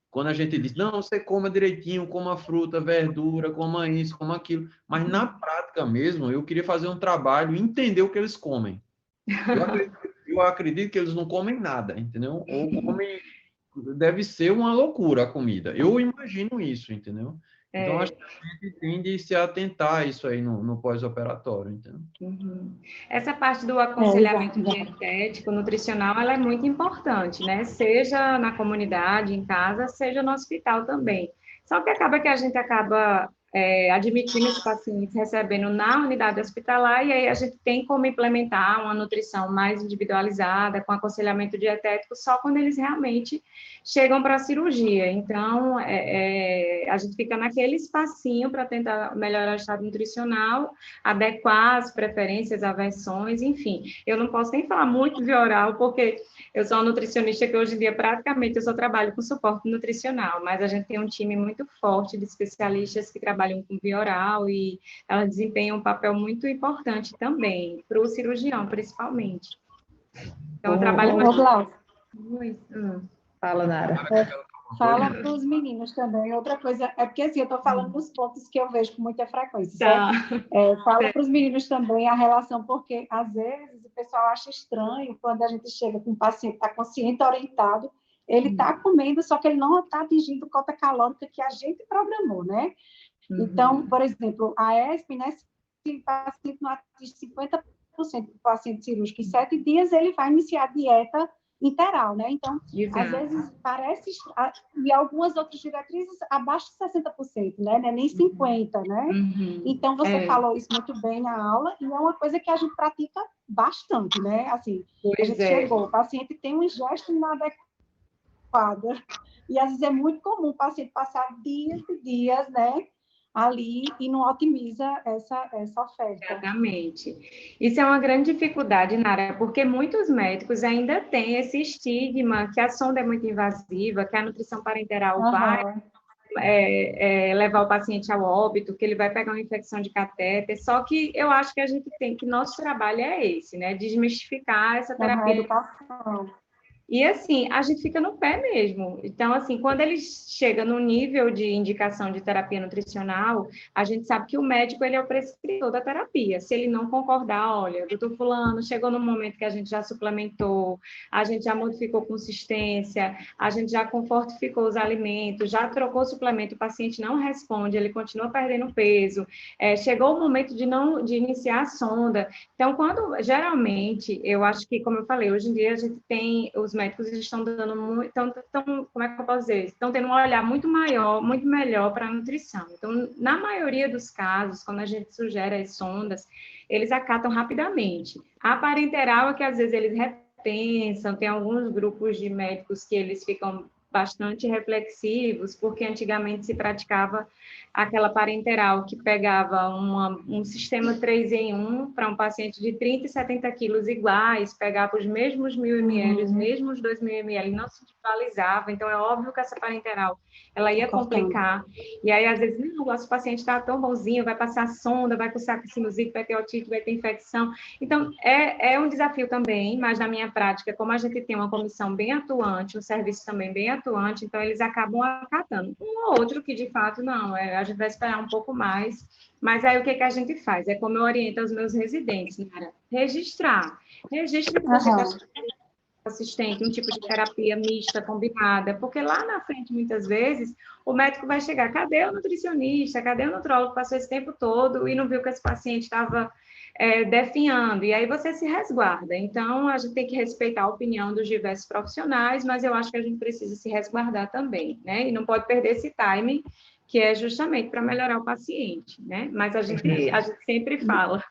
quando a gente diz, não, você coma direitinho, coma fruta, verdura, coma isso, coma aquilo, mas na prática mesmo, eu queria fazer um trabalho e entender o que eles comem. Eu acredito que eles não comem nada, entendeu? Ou comem, deve ser uma loucura a comida. Eu imagino isso, entendeu? Então, acho que a gente tem de se atentar a isso aí no pós-operatório, entendeu? Essa parte do aconselhamento dietético, nutricional, ela é muito importante, né? Seja na comunidade, em casa, seja no hospital também. Só que acaba que a gente acaba admitindo esses pacientes recebendo na unidade hospitalar, e aí a gente tem como implementar uma nutrição mais individualizada, com aconselhamento dietético, só quando eles realmente chegam para a cirurgia. Então, a gente fica naquele espacinho para tentar melhorar o estado nutricional, adequar as preferências, aversões, enfim. Eu não posso nem falar muito de oral, porque eu sou uma nutricionista que hoje em dia praticamente eu só trabalho com suporte nutricional, mas a gente tem um time muito forte de especialistas que trabalham com via oral e elas desempenham um papel muito importante também, para o cirurgião, principalmente. Então, eu trabalho muito. Fala, Nara. Fala para os meninos também. Outra coisa, é porque assim, eu estou falando dos pontos que eu vejo com muita frequência, certo? Fala para os meninos também a relação, porque às vezes o pessoal acha estranho quando a gente chega com um paciente que está consciente, orientado, ele está comendo, só que ele não está atingindo a cota calórica que a gente programou, né? Então, por exemplo, a ESP, né, se o paciente não atinge 50% do paciente cirúrgico em 7 dias, ele vai iniciar a dieta interal, né? Então, às vezes parece, e algumas outras diretrizes abaixo de 60%, né? Nem 50%, né? Então, você falou isso muito bem na aula, e é uma coisa que a gente pratica bastante, né? Assim, a gente chegou, o paciente tem uma ingesta inadequada, e às vezes é muito comum o paciente passar dias e dias, né? Ali e não otimiza essa oferta. Exatamente. Isso é uma grande dificuldade, Nara, porque muitos médicos ainda têm esse estigma que a sonda é muito invasiva, que a nutrição parenteral vai levar o paciente ao óbito, que ele vai pegar uma infecção de catéter, só que eu acho que a gente tem que, nosso trabalho é esse, né? Desmistificar essa terapia. Educação. E assim, a gente fica no pé mesmo. Então, assim, quando ele chega no nível de indicação de terapia nutricional, a gente sabe que o médico ele é o prescritor da terapia. Se ele não concordar, olha, doutor fulano, chegou no momento que a gente já suplementou, a gente já modificou consistência, a gente já fortificou os alimentos, já trocou o suplemento, o paciente não responde, ele continua perdendo peso, chegou o momento de iniciar a sonda. Então, geralmente, eu acho que, como eu falei, hoje em dia a gente tem os médicos estão dando muito, como é que eu posso dizer? Estão tendo um olhar muito maior, muito melhor para a nutrição. Então, na maioria dos casos, quando a gente sugere as sondas, eles acatam rapidamente. A parenteral é que às vezes eles repensam, tem alguns grupos de médicos que eles ficam bastante reflexivos, porque antigamente se praticava aquela parenteral que pegava um sistema 3 em 1 para um paciente de 30 e 70 quilos iguais, pegava os mesmos 1.000 ml, os mesmos 2.000 ml, não se atualizava, então é óbvio que essa parenteral ela ia complicar, e aí às vezes, não, o nosso paciente está tão bonzinho, vai passar sonda, vai cursar com sinusite, vai ter otite, vai ter infecção, então é um desafio também, mas na minha prática, como a gente tem uma comissão bem atuante, um serviço também bem atuante, atuante, então eles acabam acatando. Um ou outro que, de fato, não, a gente vai esperar um pouco mais, mas aí o que a gente faz? É como eu oriento os meus residentes, Nara, registrar. Registre que você está assistente, um tipo de terapia mista, combinada, porque lá na frente, muitas vezes, o médico vai chegar, cadê o nutricionista, cadê o nutrólogo que passou esse tempo todo e não viu que esse paciente estava definhando, e aí você se resguarda. Então, a gente tem que respeitar a opinião dos diversos profissionais, mas eu acho que a gente precisa se resguardar também, né? E não pode perder esse timing, que é justamente para melhorar o paciente, né? Mas a gente sempre fala.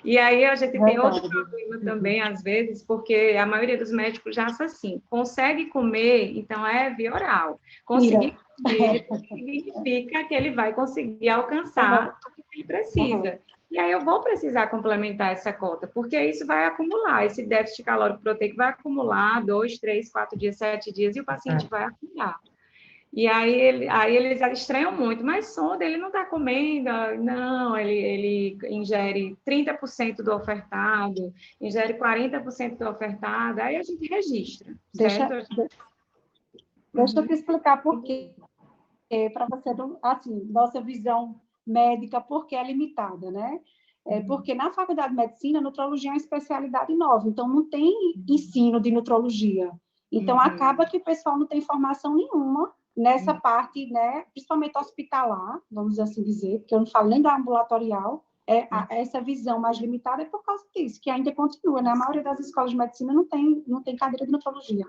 E aí a gente tem outro problema também, às vezes, porque a maioria dos médicos já acha assim, consegue comer, então é via oral. Conseguir comer significa que ele vai conseguir alcançar o que ele precisa. E aí eu vou precisar complementar essa cota, porque isso vai acumular, esse déficit calórico proteico vai acumular 2, 3, 4 dias, 7 dias, e o paciente vai acumular. E aí eles estranham muito, mas sonda, ele não está comendo, não, ele ingere 30% do ofertado, ingere 40% do ofertado, aí a gente registra, certo? Deixa eu te explicar por quê, para você, assim, nossa visão médica, porque é limitada, né? Porque na Faculdade de Medicina, a nutrologia é uma especialidade nova, então não tem ensino de nutrologia. Então, acaba que o pessoal não tem formação nenhuma nessa parte, né, principalmente hospitalar, vamos assim dizer, porque eu não falo nem da ambulatorial, essa visão mais limitada é por causa disso, que ainda continua, né? A maioria das escolas de medicina não tem cadeira de nutrologia.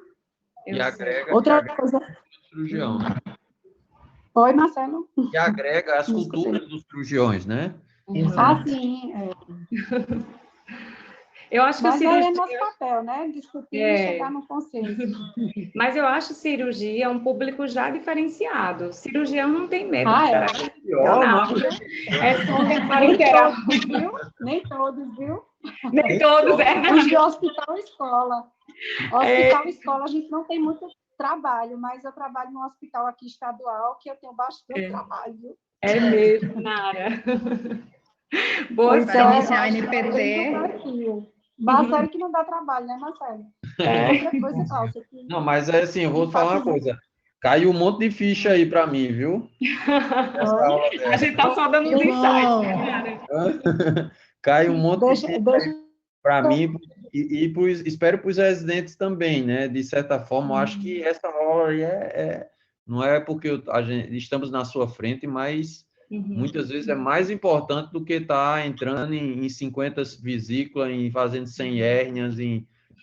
E agrega, outra coisa. Cirurgião, né? Oi, Marcelo. E agrega as culturas dos cirurgiões, né? Ah, sim. Eu acho que mas aí é nosso papel, né? Discutir e chegar no consenso. Mas eu acho cirurgia um público já diferenciado. Cirurgião não tem medo de ser não. É só parenteral. Nem todos, viu? Nem todos, né? Os de hospital escola. Hospital escola, a gente não tem muito trabalho, mas eu trabalho num hospital aqui estadual que eu tenho bastante trabalho. É mesmo, Nara. Boa, iniciar o NPT. Marcelo que não dá trabalho, né, Marcelo? Outra coisa, Cláudia. Não, mas é assim, eu vou falar uma coisa. Caiu um monte de ficha aí para mim, viu? A gente tá só dando uns insights, né, Nara? Caiu um monte de ficha para mim e espero para os residentes também, né? De certa forma, eu acho que essa hora não é porque estamos na sua frente, mas muitas vezes é mais importante do que estar entrando em 50 vesículas, em fazendo 100 hérnias,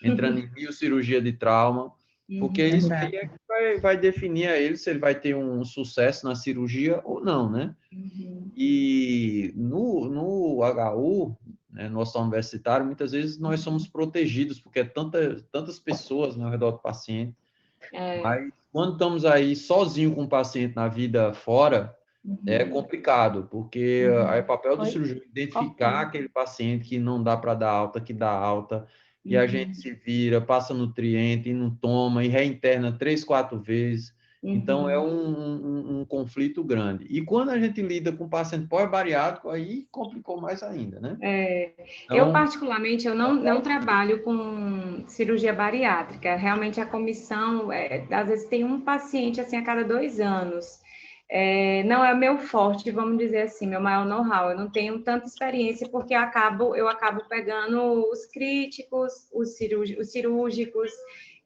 entrando em 1000 cirurgia de trauma, porque isso aí é que vai definir a ele se ele vai ter um sucesso na cirurgia ou não, né? E no HU, né, no hospital universitário, muitas vezes nós somos protegidos, porque tantas pessoas ao redor do paciente, mas quando estamos aí sozinho com o paciente na vida fora, é complicado, porque é papel do cirurgião identificar aquele paciente que não dá para dar alta, que dá alta, e a gente se vira, passa nutriente e não toma, e reinterna 3, 4 vezes. Então, é um conflito grande. E quando a gente lida com paciente pós-bariátrico, aí complicou mais ainda, né? Então, eu, particularmente, eu não trabalho com cirurgia bariátrica. Realmente, a comissão, às vezes, tem um paciente, assim, a cada 2 anos. Não é meu forte, vamos dizer assim, meu maior know-how. Eu não tenho tanta experiência, porque eu acabo pegando os críticos, os cirúrgicos,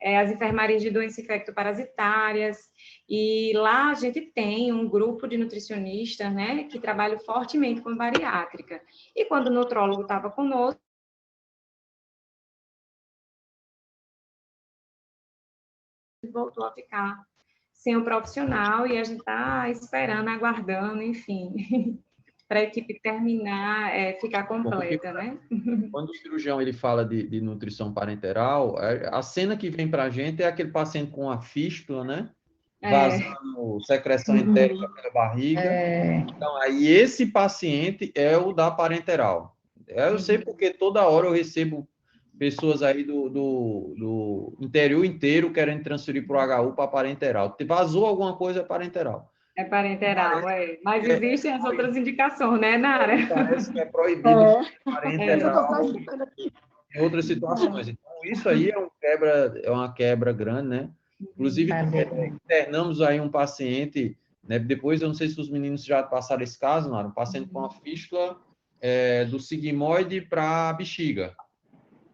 as enfermarias de doenças infectoparasitárias, e lá a gente tem um grupo de nutricionistas, né, que trabalham fortemente com bariátrica. E quando o nutrólogo estava conosco, voltou a ficar sem o profissional, e a gente está esperando, aguardando, enfim, para a equipe terminar, ficar completa, né? Quando o cirurgião ele fala de nutrição parenteral, a cena que vem para a gente é aquele paciente com a fístula, né? Vazando secreção entérica pela barriga. Então, aí esse paciente é o da parenteral. Eu sei porque toda hora eu recebo pessoas aí do interior inteiro querendo transferir para o HU para parenteral. Vazou alguma coisa, é parenteral. É parenteral, mas existem as outras indicações, né, Nara? Parece que é proibido parenteral em outras situações. Então, isso aí é uma quebra grande, né? Inclusive, internamos aí um paciente, né, depois eu não sei se os meninos já passaram esse caso, Nara, um paciente com uma fístula do sigmoide para a bexiga,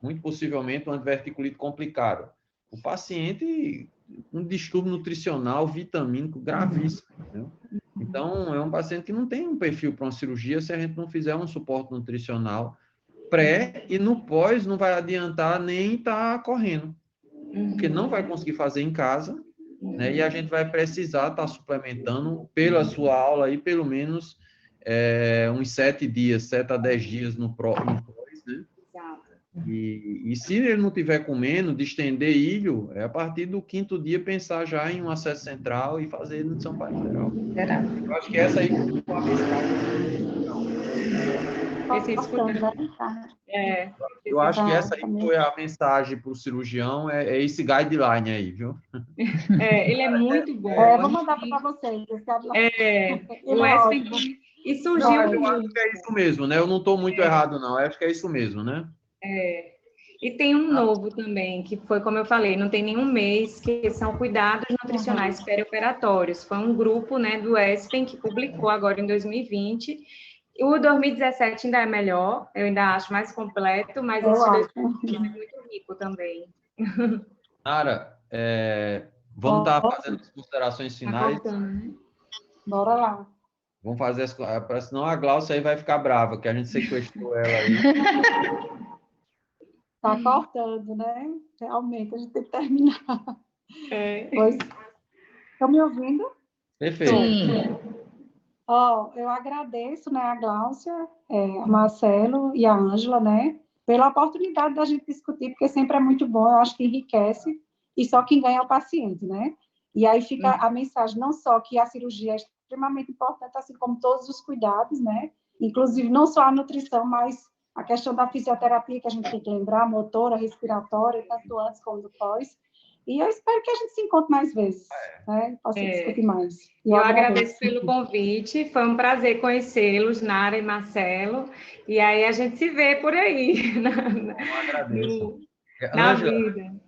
muito possivelmente uma diverticulite complicada. O paciente, um distúrbio nutricional vitamínico gravíssimo, entendeu? Então, é um paciente que não tem um perfil para uma cirurgia se a gente não fizer um suporte nutricional pré e no pós não vai adiantar nem estar correndo, porque não vai conseguir fazer em casa, né? E a gente vai precisar estar suplementando pela sua aula aí pelo menos uns 7 dias, 7 a 10 dias no pós, né? E se ele não tiver comendo, de estender ilho, a partir do 5º dia pensar já em um acesso central e fazer nutrição parenteral. Eu acho que essa aí foi a mensagem. Eu acho que essa aí foi a mensagem para o cirurgião, é esse guideline aí, viu? Ele é muito bom. Vou mandar para vocês. O ESP, e surgiu... Não, eu acho que é isso mesmo, né? Eu não estou muito errado, não. Eu acho que é isso mesmo, né? E tem um novo também, que foi, como eu falei, não tem nenhum mês, que são cuidados nutricionais perioperatórios. Foi um grupo, né, do ESPEN que publicou agora em 2020. O 2017 ainda é melhor, eu ainda acho mais completo, mas esse de 2020 é muito rico também. Nara, vamos estar fazendo as considerações finais. Bora lá. Vamos fazer senão a Glaucia aí vai ficar brava, que a gente sequestrou ela aí. Tá cortando, né? Realmente, a gente tem que terminar. Pois. Estão me ouvindo? Perfeito. Sim. Eu agradeço, né, a Glaucia, a Marcelo e a Ângela, né, pela oportunidade da gente discutir, porque sempre é muito bom, eu acho que enriquece, e só quem ganha é o paciente, né? E aí fica a mensagem, não só que a cirurgia é extremamente importante, assim como todos os cuidados, né? Inclusive, não só a nutrição, mas a questão da fisioterapia, que a gente tem que lembrar, motora, respiratória, tanto antes como depois. E eu espero que a gente se encontre mais vezes, né? Possa discutir mais. Eu agradeço pelo convite, foi um prazer conhecê-los, Nara e Marcelo, e aí a gente se vê por aí, na vida.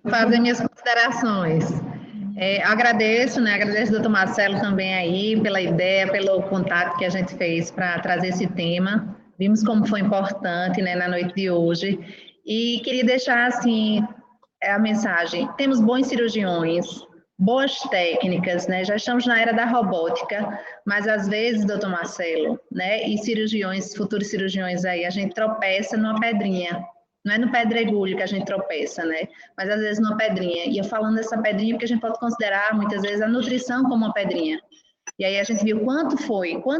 Vou fazer minhas considerações. Agradeço, né? Agradeço ao doutor Marcelo também aí pela ideia, pelo contato que a gente fez para trazer esse tema. Vimos como foi importante, né, na noite de hoje. E queria deixar, assim, a mensagem. Temos bons cirurgiões, boas técnicas, né? Já estamos na era da robótica, mas às vezes, doutor Marcelo, né? E cirurgiões, futuros cirurgiões aí, a gente tropeça numa pedrinha. Não é no pedregulho que a gente tropeça, né? Mas às vezes numa pedrinha. E eu falando dessa pedrinha porque a gente pode considerar muitas vezes a nutrição como uma pedrinha. E aí a gente viu quanto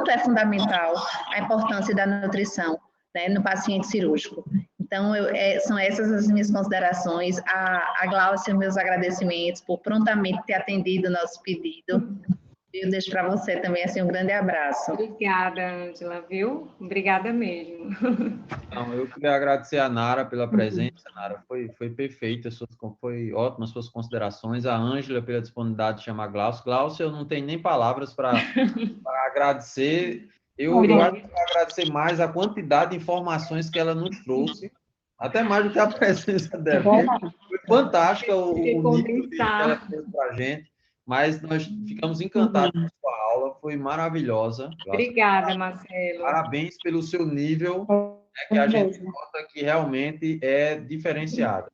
é fundamental a importância da nutrição, né, no paciente cirúrgico. Então, são essas as minhas considerações. A Glaucia, meus agradecimentos por prontamente ter atendido o nosso pedido. Eu deixo para você também assim, um grande abraço. Obrigada, Ângela, viu? Obrigada mesmo. Não, eu queria agradecer a Nara pela presença. Nara, foi perfeita, foi ótima as suas considerações. A Ângela pela disponibilidade de chamar a Glaucia. Glaucia, eu não tenho nem palavras para agradecer. Eu agradecer mais a quantidade de informações que ela nos trouxe, até mais do que a presença dela. Foi fantástica o nível que ela fez para a gente. Mas nós ficamos encantados com a sua aula, foi maravilhosa. Obrigada, Marcelo. Parabéns pelo seu nível, né, que a gente nota que realmente é diferenciado.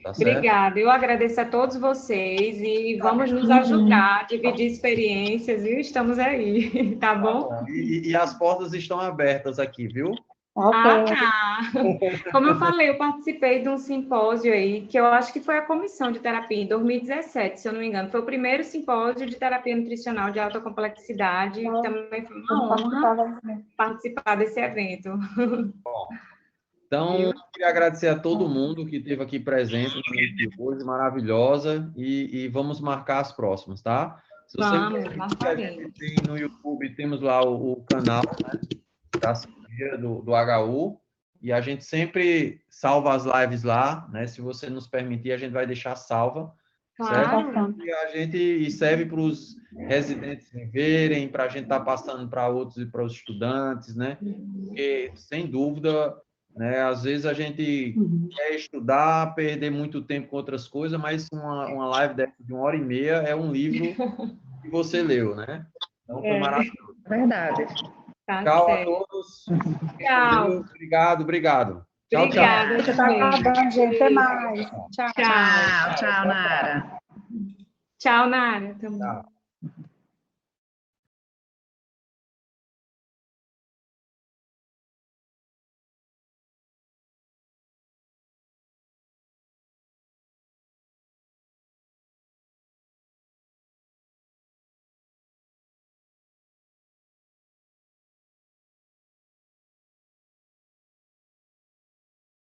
Tá certo? Obrigada, eu agradeço a todos vocês e vamos nos ajudar, dividir experiências, viu? Estamos aí, tá bom? E as portas estão abertas aqui, viu? Tá. Como eu falei, eu participei de um simpósio aí, que eu acho que foi a comissão de terapia em 2017, se eu não me engano. Foi o primeiro simpósio de terapia nutricional de alta complexidade. Também foi uma honra participar desse evento. Bom, então, eu queria agradecer a todo mundo que esteve aqui presente na noite de hoje, maravilhosa, e vamos marcar as próximas, tá? Se você marcaremos. tem no YouTube, temos lá o canal, né, da cirurgia do HU, e a gente sempre salva as lives lá, né? Se você nos permitir, a gente vai deixar salva, certo? E a gente serve para os residentes verem, para a gente estar passando para outros e para os estudantes, né? Porque, sem dúvida, né? Às vezes a gente quer estudar, perder muito tempo com outras coisas, mas uma live dessa de 1h30 é um livro que você leu, né? Então, foi maravilhoso. Verdade. Tá Tchau certo. a todos. Tchau. Obrigado. Tchau, Obrigada. Deixa eu estar acabando, gente. Até mais. Tchau. Tchau, Nara. Tchau, Nara. Também. tchau.